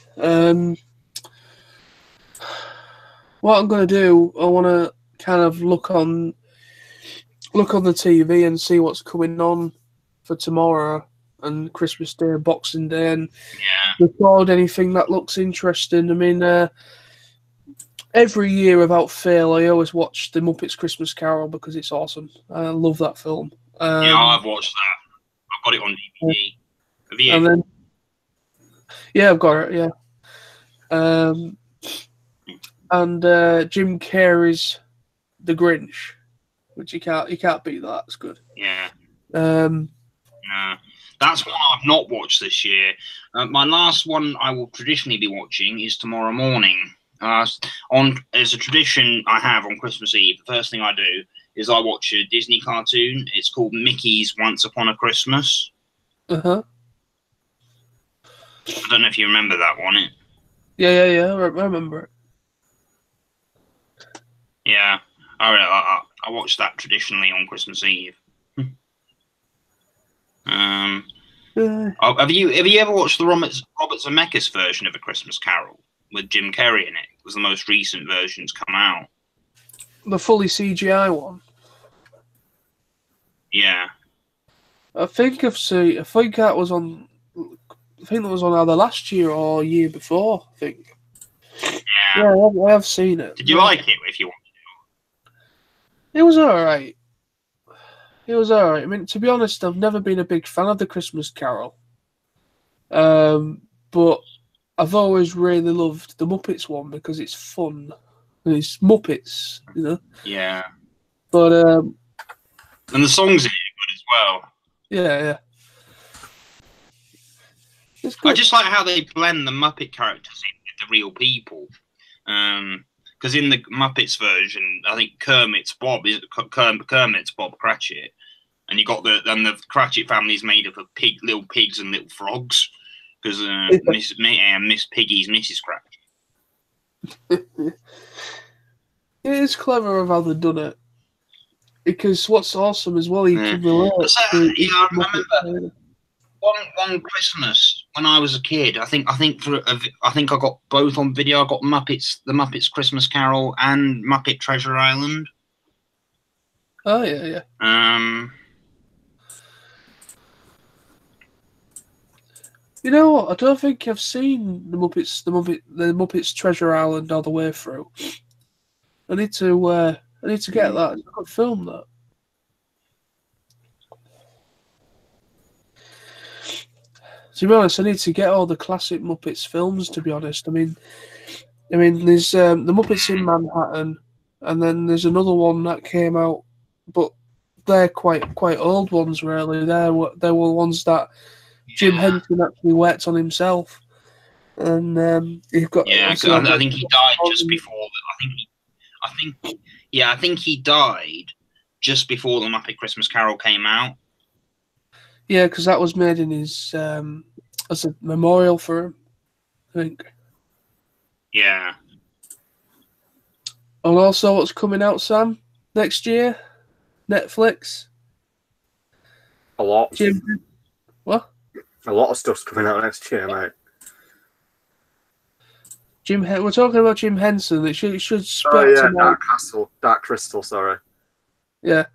What I'm going to do, I want to kind of look on the TV and see what's coming on for tomorrow and Christmas Day and Boxing Day, and record anything that looks interesting. I mean, every year without fail, I always watch The Muppets Christmas Carol because it's awesome. I love that film. Yeah, I've watched that. I've got it on DVD. Have you? And then, yeah, I've got it. Yeah. And Jim Carrey's The Grinch, which you can't beat that. It's good. Yeah. No. That's one I've not watched this year. My last one I will traditionally be watching is tomorrow morning. As a tradition I have on Christmas Eve, the first thing I do is I watch a Disney cartoon. It's called Mickey's Once Upon a Christmas. I don't know if you remember that one. Yeah. I remember it. Yeah, I watch that traditionally on Christmas Eve. Have you ever watched the Robert Zemeckis version of A Christmas Carol with Jim Carrey in it? It was the most recent versions come out. The fully CGI one. Yeah. I think that was on. I think that was on either last year or year before. I think. Yeah, I have seen it. Did you like it? If you want to. It was alright. I mean, to be honest, I've never been a big fan of The Christmas Carol. But I've always really loved the Muppets one because it's fun. And it's Muppets, Yeah. But And the songs in it are good as well. Yeah. I just like how they blend the Muppet characters in with the real people. Because in the Muppets version, I think Kermit's Bob Cratchit, and you got the Cratchit family is made up of little pigs and little frogs, because Miss Piggy's Mrs. Cratchit. It is clever of how they've done it, because what's awesome as well, you can relate. I remember one Christmas when I was a kid. I think I got both on video. I got the Muppets Christmas Carol and Muppet Treasure Island. Oh yeah. You know what? I don't think I've seen the Muppets Treasure Island all the way through. I need to get that. I could film that. To be honest, I need to get all the classic Muppets films. To be honest, I mean, there's the Muppets in Manhattan, and then there's another one that came out, but they're quite old ones. Really, they were ones that Jim Henson actually worked on himself, and you've got. Yeah, I think he died just before. I think he died just before the Muppet Christmas Carol came out. Yeah, because that was made in his as a memorial for him, I think. Yeah. And also, what's coming out, Sam, next year? Netflix. A lot. What? A lot of stuff's coming out next year, mate. We're talking about Jim Henson. It should split. Oh yeah, Dark Crystal. Sorry. Yeah,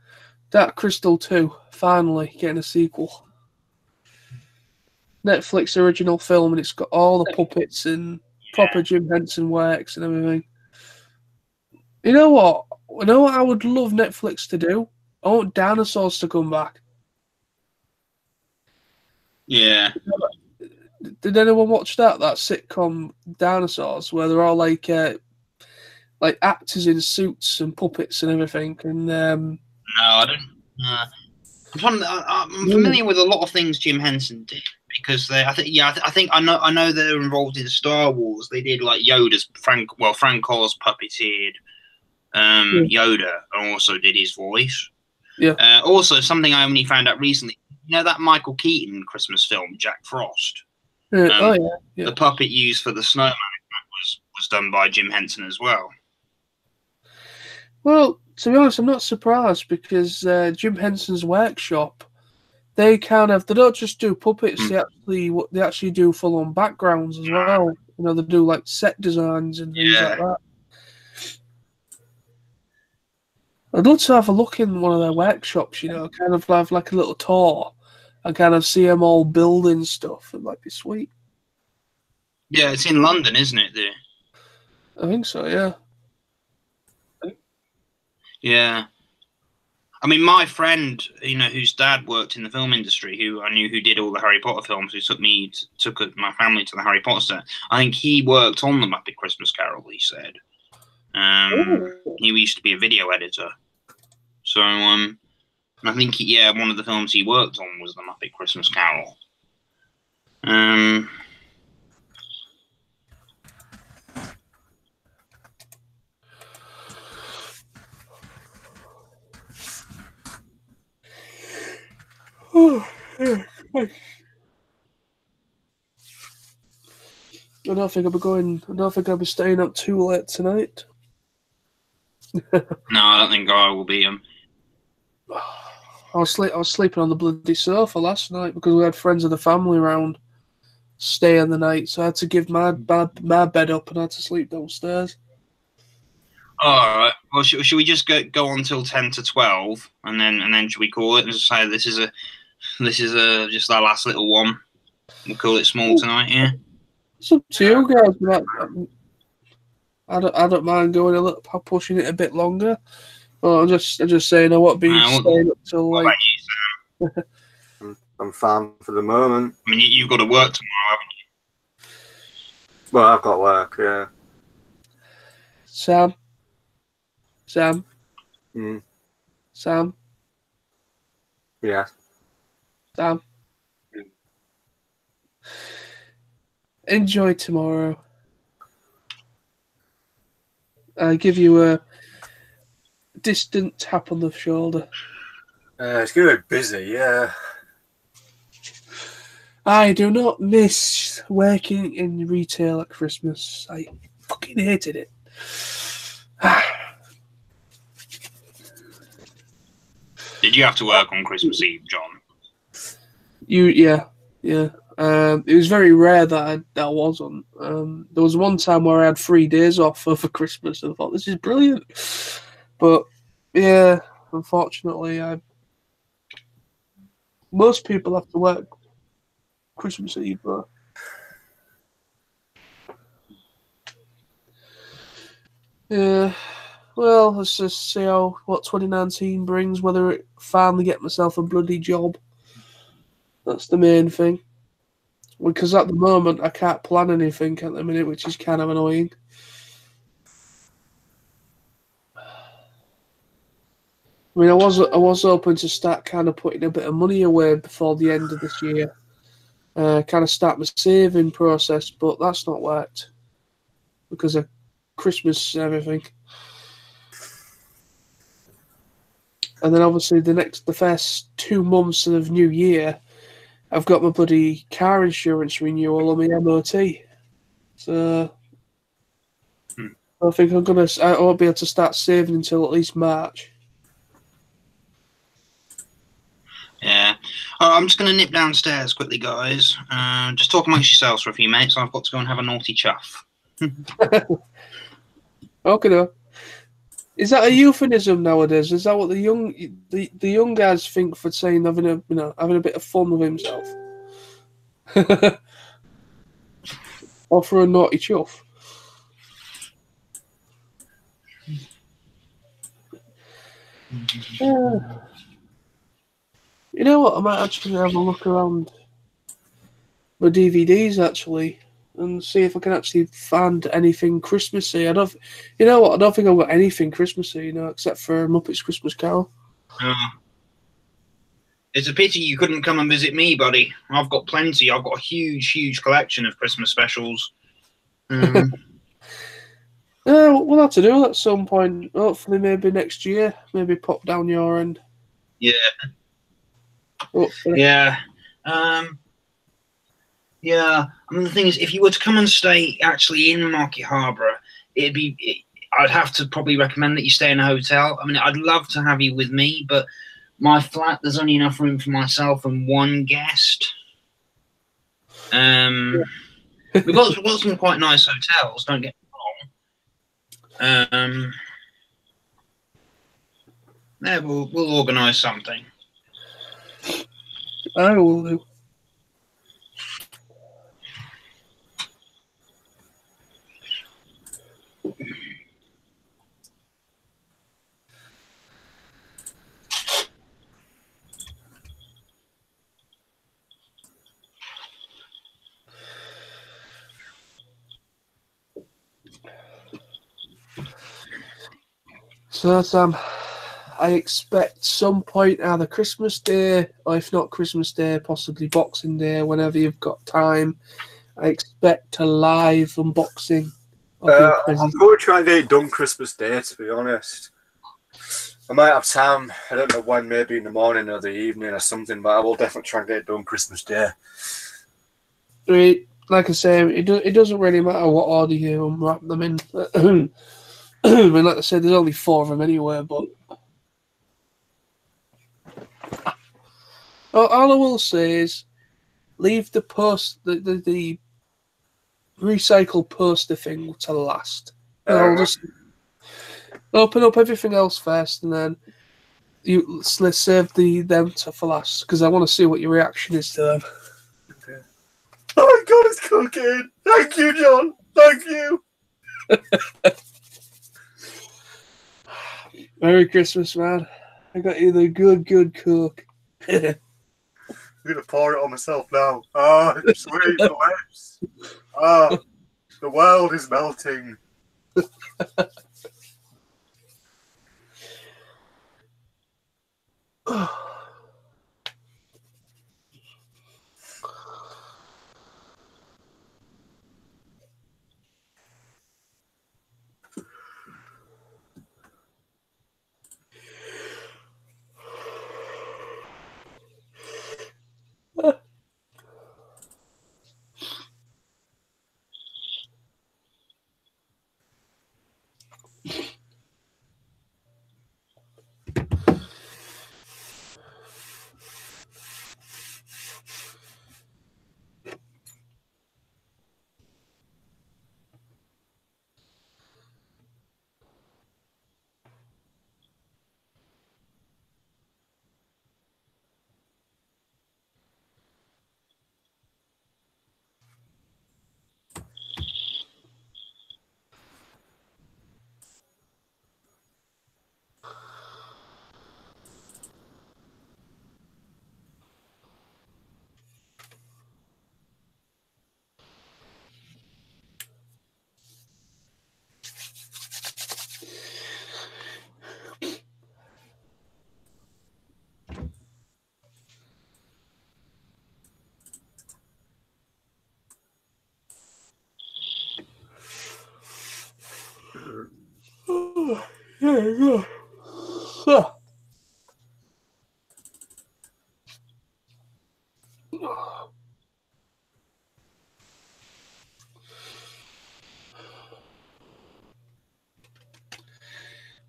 Dark Crystal 2 finally getting a sequel. Netflix original film, and it's got all the puppets and proper Jim Henson works and everything. You know what? I would love Netflix to do? I want dinosaurs to come back. Yeah. Did anyone watch that sitcom Dinosaurs, where they're all like actors in suits and puppets and everything? And no, I don't. I'm familiar with a lot of things Jim Henson did, because I think I know they're involved in Star Wars. They did like Yoda's Frank Oz puppeteered Yoda, and also did his voice. Yeah. Also, something I only found out recently. You know that Michael Keaton Christmas film, Jack Frost? Yeah. The puppet used for the snowman was done by Jim Henson as well. Well, to be honest, I'm not surprised, because Jim Henson's workshop, they don't just do puppets. They actually do full on backgrounds as well. They do like set designs and things like that. I'd love to have a look in one of their workshops. Kind of have like a little tour and kind of see them all building stuff. It might be sweet. Yeah, it's in London, isn't it? I think so. Yeah. Yeah. I mean, my friend, whose dad worked in the film industry, who I knew who did all the Harry Potter films, who took my family to the Harry Potter set. I think he worked on the Muppet Christmas Carol, he said. He used to be a video editor. So, I think, one of the films he worked on was the Muppet Christmas Carol. I don't think I'll be staying up too late tonight. No, I don't think I will be. I was sleeping on the bloody sofa last night because we had friends of the family around staying the night, so I had to give my bed up and I had to sleep downstairs. All right. Well, should we just go on till 10 to 12, and then should we call it and just say this is just our last little one? We'll call it small tonight. Yeah. It's up to you guys. But I don't mind going a little, pushing it a bit longer. Well, I'm just saying I won't be staying up till like. I'm fine for the moment. I mean, you've got to work tomorrow, haven't you? Well, I've got work, yeah. Sam. Mm. Sam. Yeah. Sam. Enjoy tomorrow. I give you a distant tap on the shoulder. It's going to be busy, yeah. I do not miss working in retail at Christmas. I fucking hated it. Did you have to work on Christmas Eve, John? Yeah. It was very rare that I wasn't. There was one time where I had 3 days off over Christmas, and I thought this is brilliant. But yeah, unfortunately, most people have to work Christmas Eve, but yeah. Well, let's just see what 2019 brings. Whether it finally get myself a bloody job. That's the main thing. Because at the moment I can't plan anything at the minute, which is kind of annoying. I mean, I was hoping to start kind of putting a bit of money away before the end of this year. Kind of start my saving process, but that's not worked because of Christmas and everything. And then obviously the first 2 months of New Year, I've got my bloody car insurance renewal on my MOT. So I think I won't be able to start saving until at least March. Yeah. I'm just going to nip downstairs quickly, guys. Just talk amongst yourselves for a few minutes. I've got to go and have a naughty chuff. Okay, though. Is that a euphemism nowadays? Is that what the young guys think for saying having a bit of fun with himself, or for a naughty chuff? You know what? I might actually have a look around my DVDs actually and see if I can actually find anything Christmassy. You know what? I don't think I've got anything Christmassy, except for Muppets Christmas Carol. It's a pity you couldn't come and visit me, buddy. I've got plenty. I've got a huge collection of Christmas specials. We'll have to do that at some point. Hopefully, maybe next year. Maybe pop down your end. Yeah. Hopefully. Yeah. Yeah. I mean, the thing is, if you were to come and stay actually in Market Harborough, I'd have to probably recommend that you stay in a hotel. I mean, I'd love to have you with me, but my flat, there's only enough room for myself and one guest. We've got some quite nice hotels, don't get me wrong. Yeah, we'll organise something. I will do. So, Sam, I expect some point either Christmas Day, or if not Christmas Day, possibly Boxing Day, whenever you've got time. I expect a live unboxing of your I'm present. going to try and get it done Christmas Day, to be honest. I might have time, I don't know when, maybe in the morning or the evening or something, but I will definitely try and get it done Christmas Day. Like I say, it doesn't really matter what order you unwrap them in. I mean, like I said, there's only 4 of them anyway, but all I will say is leave the recycled poster thing to last. And I'll just open up everything else first, and then let's save them for last, because I want to see what your reaction is to them. Okay. Oh my God, it's cooking! Thank you, John. Thank you. Merry Christmas, man. I got you the good Coke. I'm going to pour it on myself now. Ah, it's sweet, the lips. Ah, the world is melting. Yeah.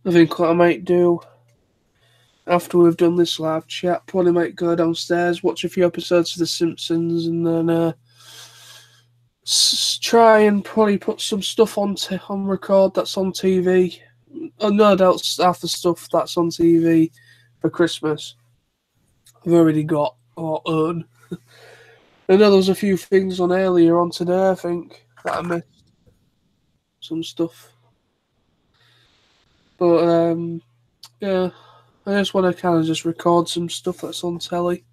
I think what I might do after we've done this live chat, probably might go downstairs, watch a few episodes of The Simpsons, and then try and probably put some stuff on record that's on TV. No doubt half the stuff that's on TV for Christmas I've already got or own. I know there was a few things on earlier on today, I think, that I missed. Some stuff. But, yeah, I just want to kind of just record some stuff that's on telly.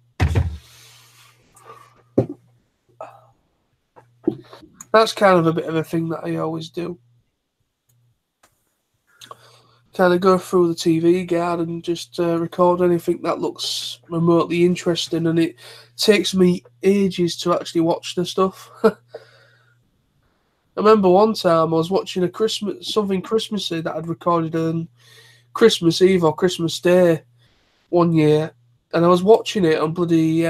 That's kind of a bit of a thing that I always do. Kind of go through the TV guide and just record anything that looks remotely interesting, and it takes me ages to actually watch the stuff. I remember one time I was watching something Christmassy that I'd recorded on Christmas Eve or Christmas Day one year, and I was watching it on bloody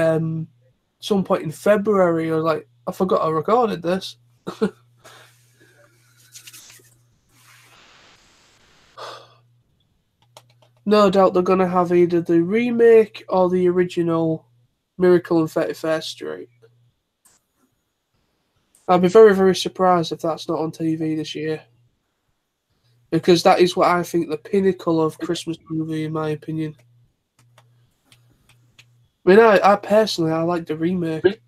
some point in February. I was like, I forgot I recorded this. No doubt they're going to have either the remake or the original Miracle on 31st Street. I'd be very, very surprised if that's not on TV this year. Because that is what I think the pinnacle of Christmas movie, in my opinion. I mean, I personally, I like the remake.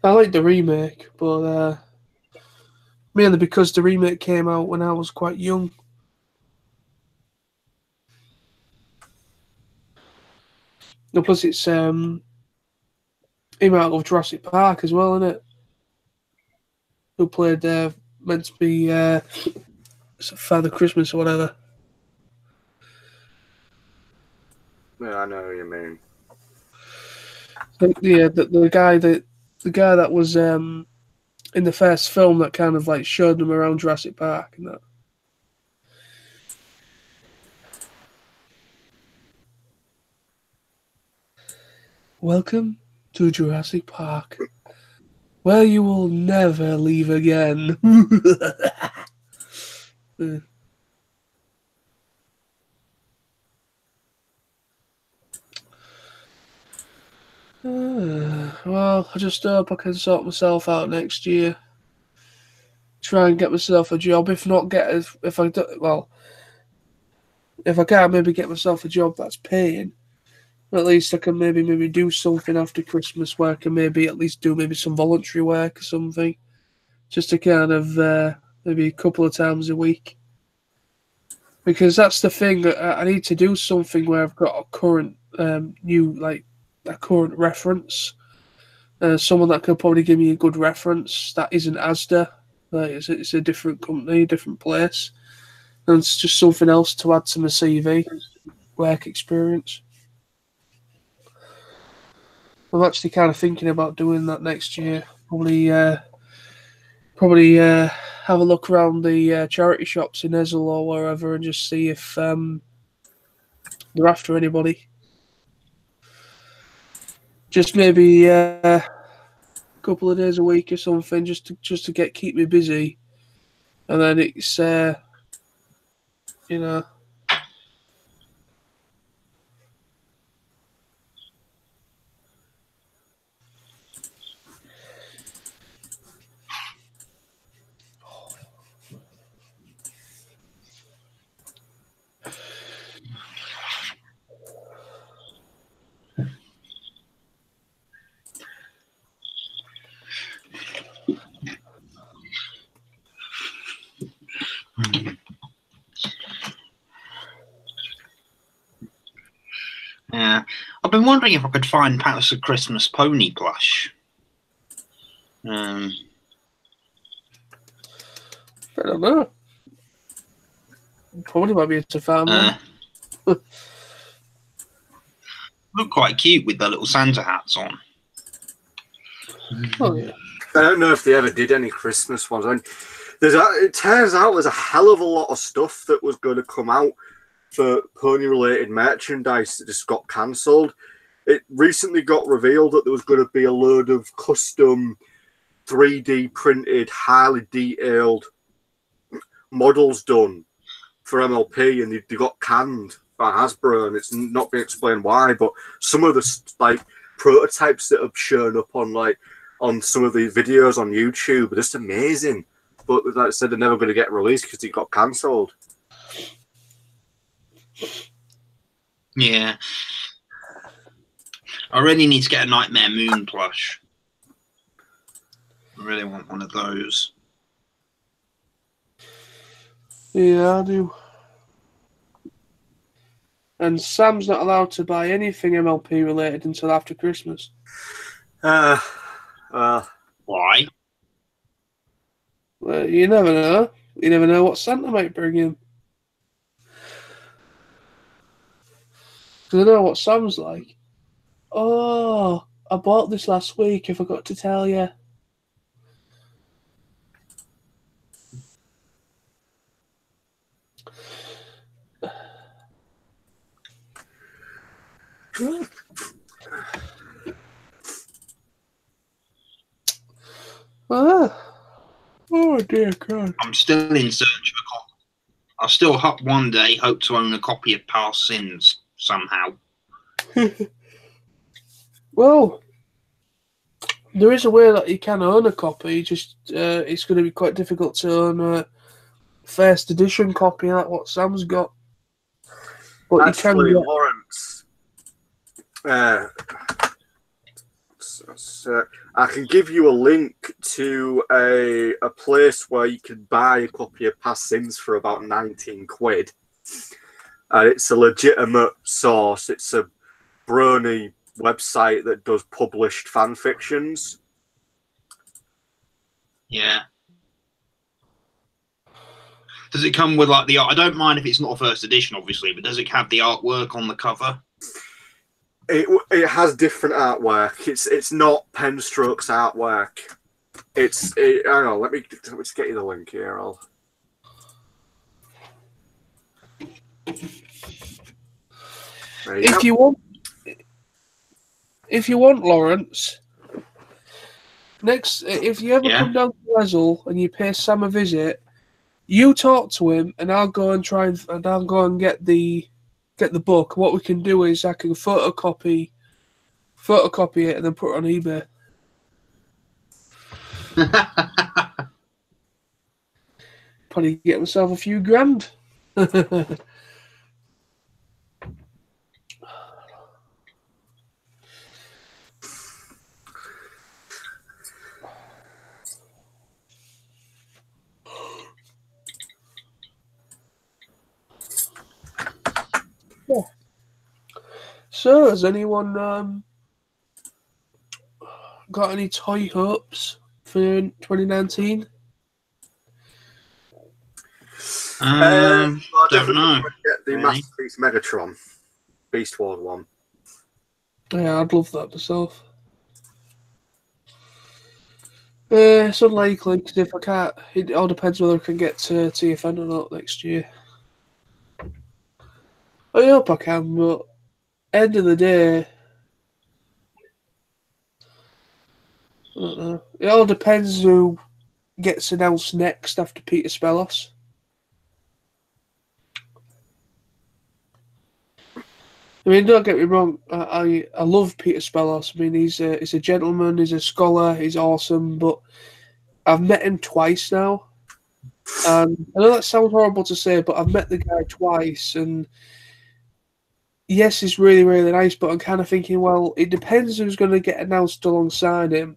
I like the remake, but mainly because the remake came out when I was quite young. And plus, it's him out of Jurassic Park as well, isn't it? Who played meant to be Father Christmas or whatever. Yeah, I know what you mean. Yeah, the guy that was in the first film that kind of like showed them around Jurassic Park and that. Welcome to Jurassic Park, where you will never leave again. Well, I just hope I can sort myself out next year. Try and get myself a job. If I can't maybe get myself a job that's paying, at least I can maybe do something after Christmas where I can maybe at least do maybe some voluntary work or something, just to kind of maybe a couple of times a week. Because that's the thing, I need to do something where I've got a current a current reference, someone that could probably give me a good reference that isn't Asda. Like it's a different company, different place, and it's just something else to add to my CV, work experience. I'm actually kind of thinking about doing that next year. Probably have a look around the charity shops in Ezel or wherever and just see if they're after anybody. Just maybe a couple of days a week or something, just to keep me busy, and then it's you know. Yeah, I've been wondering if I could find perhaps a Christmas pony plush. I don't know. Probably might be able to find one. Look quite cute with their little Santa hats on. Oh yeah. I don't know if they ever did any Christmas ones. I mean, It turns out there's a hell of a lot of stuff that was going to come out for pony-related merchandise that just got cancelled. It recently got revealed that there was going to be a load of custom 3D printed, highly detailed models done for MLP, and they got canned by Hasbro, and it's not been explained why. But some of the like prototypes that have shown up on some of the videos on YouTube are just amazing. But like I said, they're never going to get released because it got cancelled. Yeah. I really need to get a Nightmare Moon plush. I really want one of those. Yeah, I do. And Sam's not allowed to buy anything MLP related until after Christmas. Why? Well, you never know. You never know what Santa might bring in. Because I know what Sam's like. Oh, I bought this last week. I forgot to tell you. Oh dear God! I'm still in search of a copy. I'll still one day hope to own a copy of Past Sins somehow. Well, there is a way that you can own a copy. Just it's going to be quite difficult to own a first edition copy like what Sam's got. But actually, you can get... Lawrence, I can give you a link to a place where you can buy a copy of Past Sins for about 19 quid. And it's a legitimate source. It's a Brony website that does published fan fictions. Yeah. Does it come with like the art? I don't mind if it's not a first edition, obviously, but does it have the artwork on the cover? It has different artwork. It's not Penstrokes artwork. Hang on, let me just get you the link here. If you want, Lawrence, if you ever come down to Wesel and you pay Sam a visit, you talk to him, and I'll go and get the book. What we can do is I can photocopy it and then put it on eBay. Probably get myself a few grand. Yeah. So, has anyone got any toy hopes for 2019? Don't know. Get the Masterpiece Megatron Beast Wars one. Yeah, I'd love that myself. It's unlikely because if I can't, it all depends whether I can get to TFN or not next year. I hope I can, but end of the day, I don't know. It all depends who gets announced next after Peter Spellos. I mean, don't get me wrong. I love Peter Spellos. I mean, he's a gentleman. He's a scholar. He's awesome. But I've met him twice now. And I know that sounds horrible to say, but I've met the guy twice. And yes, he's really, really nice. But I'm kind of thinking, well, it depends who's going to get announced alongside him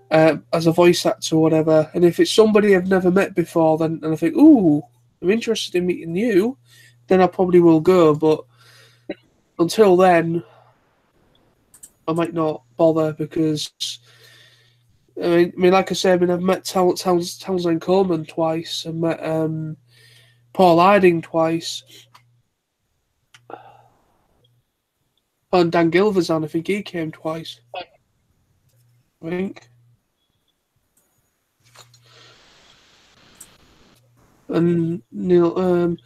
as a voice actor or whatever. And if it's somebody I've never met before, then I think, ooh, I'm interested in meeting you, then I probably will go. But until then, I might not bother because, I mean, like I said, I've met Townsend Coleman twice. I've met Paul Harding twice. And Dan Gilvezan, I think he came twice. I think. and Neil.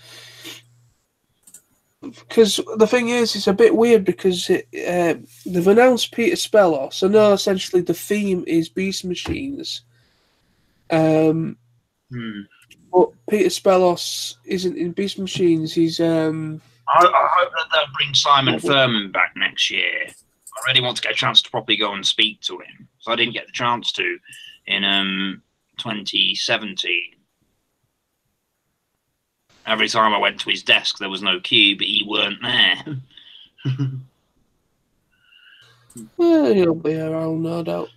Because the thing is, it's a bit weird because they've announced Peter Spellos. I know essentially the theme is Beast Machines. But Peter Spellos isn't in Beast Machines. He's. I hope that they'll bring Simon Furman back next year. I really want to get a chance to properly go and speak to him. So I didn't get the chance to in 2017. Every time I went to his desk, there was no queue, but he weren't there. Yeah, he'll be around, no doubt.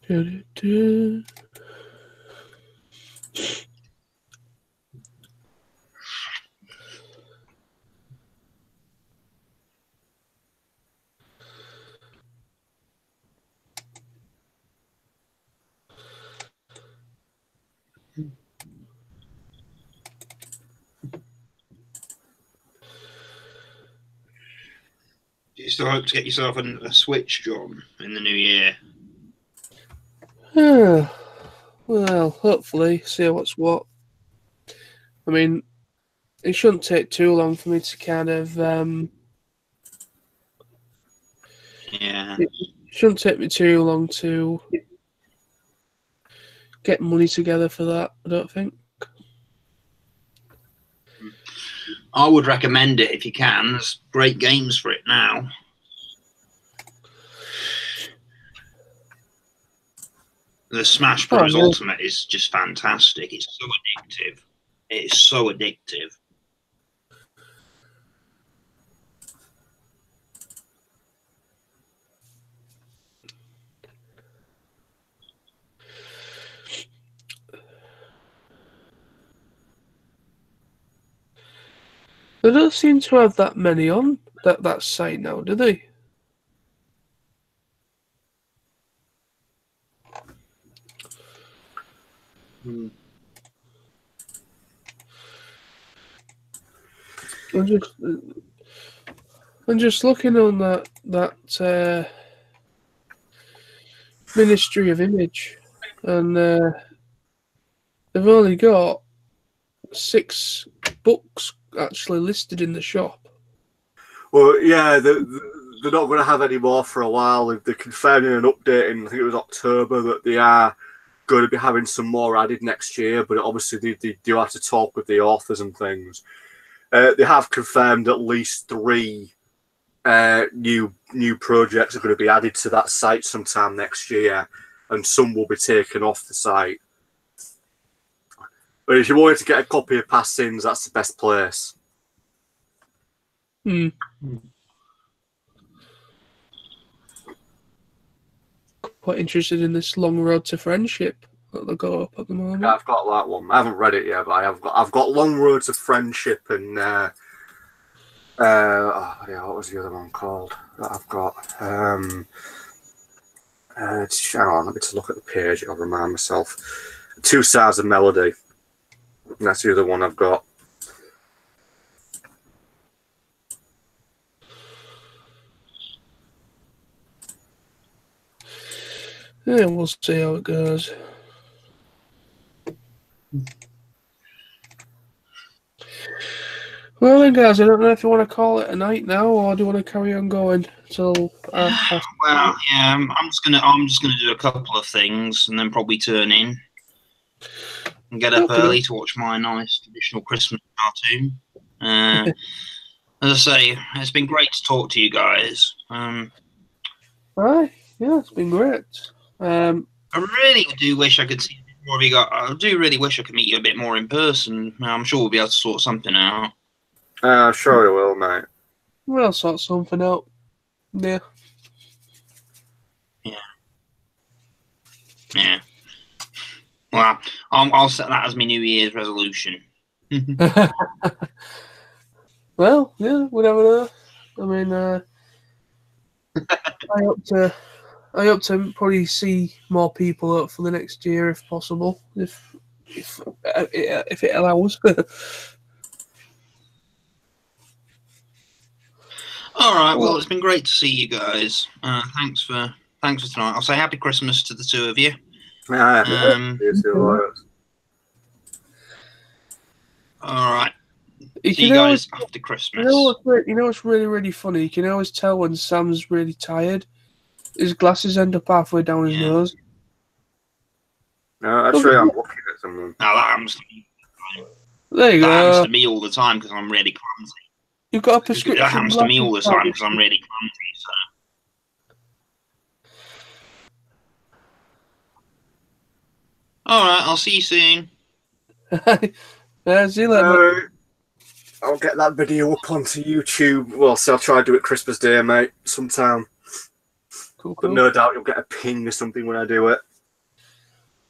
Do you still hope to get yourself a Switch, John, in the new year? Well, hopefully, see what's what. I mean, it shouldn't take too long for me to kind of. Yeah. It shouldn't take me too long to get money together for that, I don't think. I would recommend it if you can. There's great games for it now. The Smash Bros. Ultimate is just fantastic. It's so addictive. It's so addictive. They don't seem to have that many on that site now, do they? I'm just looking on that Ministry of Image, and they've only got 6 books actually listed in the shop. Well, yeah, they're not going to have any more for a while. They're confirming an update in, I think it was October, that they are going to be having some more added next year, but obviously they do have to talk with the authors and things. They have confirmed at least 3 new projects are going to be added to that site sometime next year, and some will be taken off the site. But if you wanted to get a copy of Past Sins, that's the best place. Quite interested in this Long Road to Friendship that they got up at the moment. Yeah, I've got that one. I haven't read it yet, but I've got Long Road to Friendship and what was the other one called that I've got? Hang on, let me just look at the page. I'll remind myself. 2 Stars of Melody. And that's the other one I've got. Yeah, we'll see how it goes. Well then, guys, I don't know if you want to call it a night now, or do you want to carry on going till after? Well, yeah, I'm just gonna do a couple of things and then probably turn in and get up early to watch my nice traditional Christmas cartoon. As I say, it's been great to talk to you guys. Right, yeah, it's been great. I really do wish I could see a bit more of you. I do really wish I could meet you a bit more in person. I'm sure we'll be able to sort something out. Sure you will, mate. We'll sort something out. Yeah. Yeah. Well, I'll set that as my New Year's resolution. Well, yeah, we never know. I mean, I hope to probably see more people out for the next year if possible, if it allows. All right. Well, it's been great to see you guys. Thanks for tonight. I'll say Happy Christmas to the two of you. All right. See you guys after Christmas. You know what's really, really funny? You can always tell when Sam's really tired. His glasses end up halfway down his nose. No, actually, I'm looking at something. Now that happens to me. There you go. That happens to me all the time because I'm really clumsy. You've got a prescription. That happens to me all the time because I'm really clumsy. So. All right, I'll see you soon. See you later. I'll get that video up onto YouTube. Well, so I'll try to do it Christmas Day, mate, sometime. Cool. But no doubt you'll get a ping or something when I do it.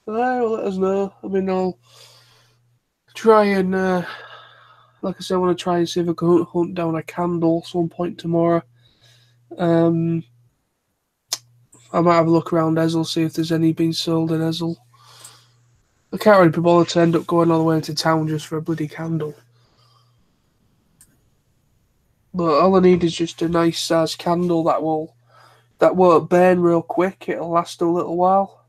Well, let us know. I mean, I'll try and, like I said, I want to try and see if I can hunt down a candle some point tomorrow. I might have a look around Ezel, see if there's any being sold in Ezel. I can't really be bothered to end up going all the way into town just for a bloody candle. But all I need is just a nice size candle that won't burn real quick. It'll last a little while.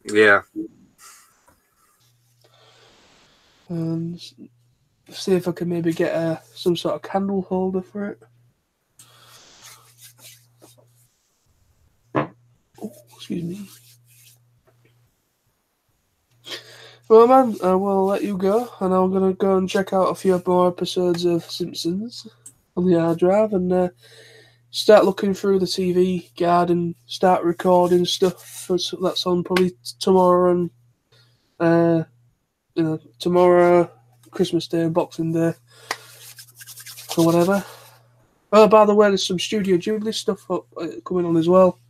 Yeah. And see if I can maybe get some sort of candle holder for it. Oh, excuse me. Well, man, I will let you go, and I'm going to go and check out a few more episodes of Simpsons on the hard drive and start looking through the TV guide and start recording stuff that's on probably tomorrow and, tomorrow, Christmas Day and Boxing Day, or whatever. Oh, by the way, there's some Studio Ghibli stuff coming on as well.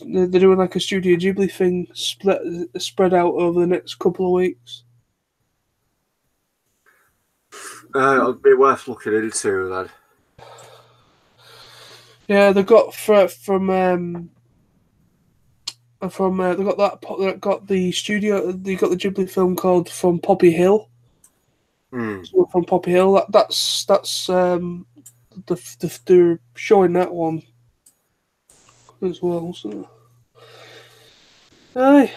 They're doing like a Studio Ghibli thing spread out over the next couple of weeks. It'll be worth looking into then. Yeah, they got they got the Ghibli film called From Poppy Hill. So from Poppy Hill, that's they're showing that one as well. So, aye.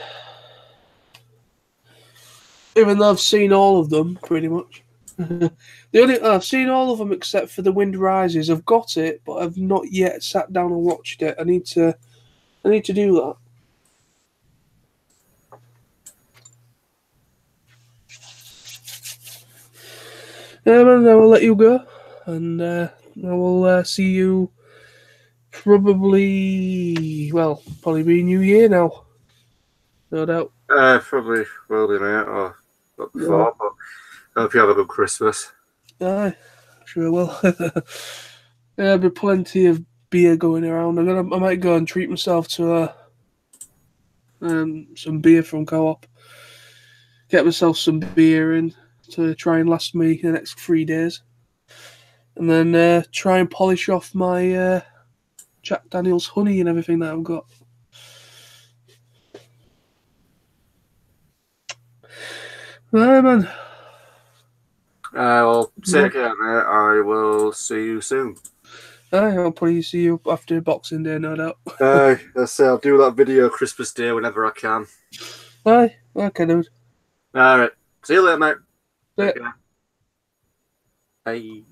Even though I've seen all of them, pretty much. I've seen all of them except for The Wind Rises. I've got it, but I've not yet sat down and watched it. I need to do that. Man, I will let you go, and I will see you probably be New Year now. No doubt. Probably will be, mate, or not before, but I hope you have a good Christmas. Aye, sure will. There'll be plenty of beer going around. I might go and treat myself to some beer from Co-op. Get myself some beer in to try and last me the next 3 days. And then try and polish off my Jack Daniels honey and everything that I've got. Right, man. Well, take care, mate. I will see you soon. I'll probably see you after Boxing Day, no doubt. I'll do that video Christmas Day whenever I can. Aye, okay, dude. Alright. See you later, mate. Yeah. Bye.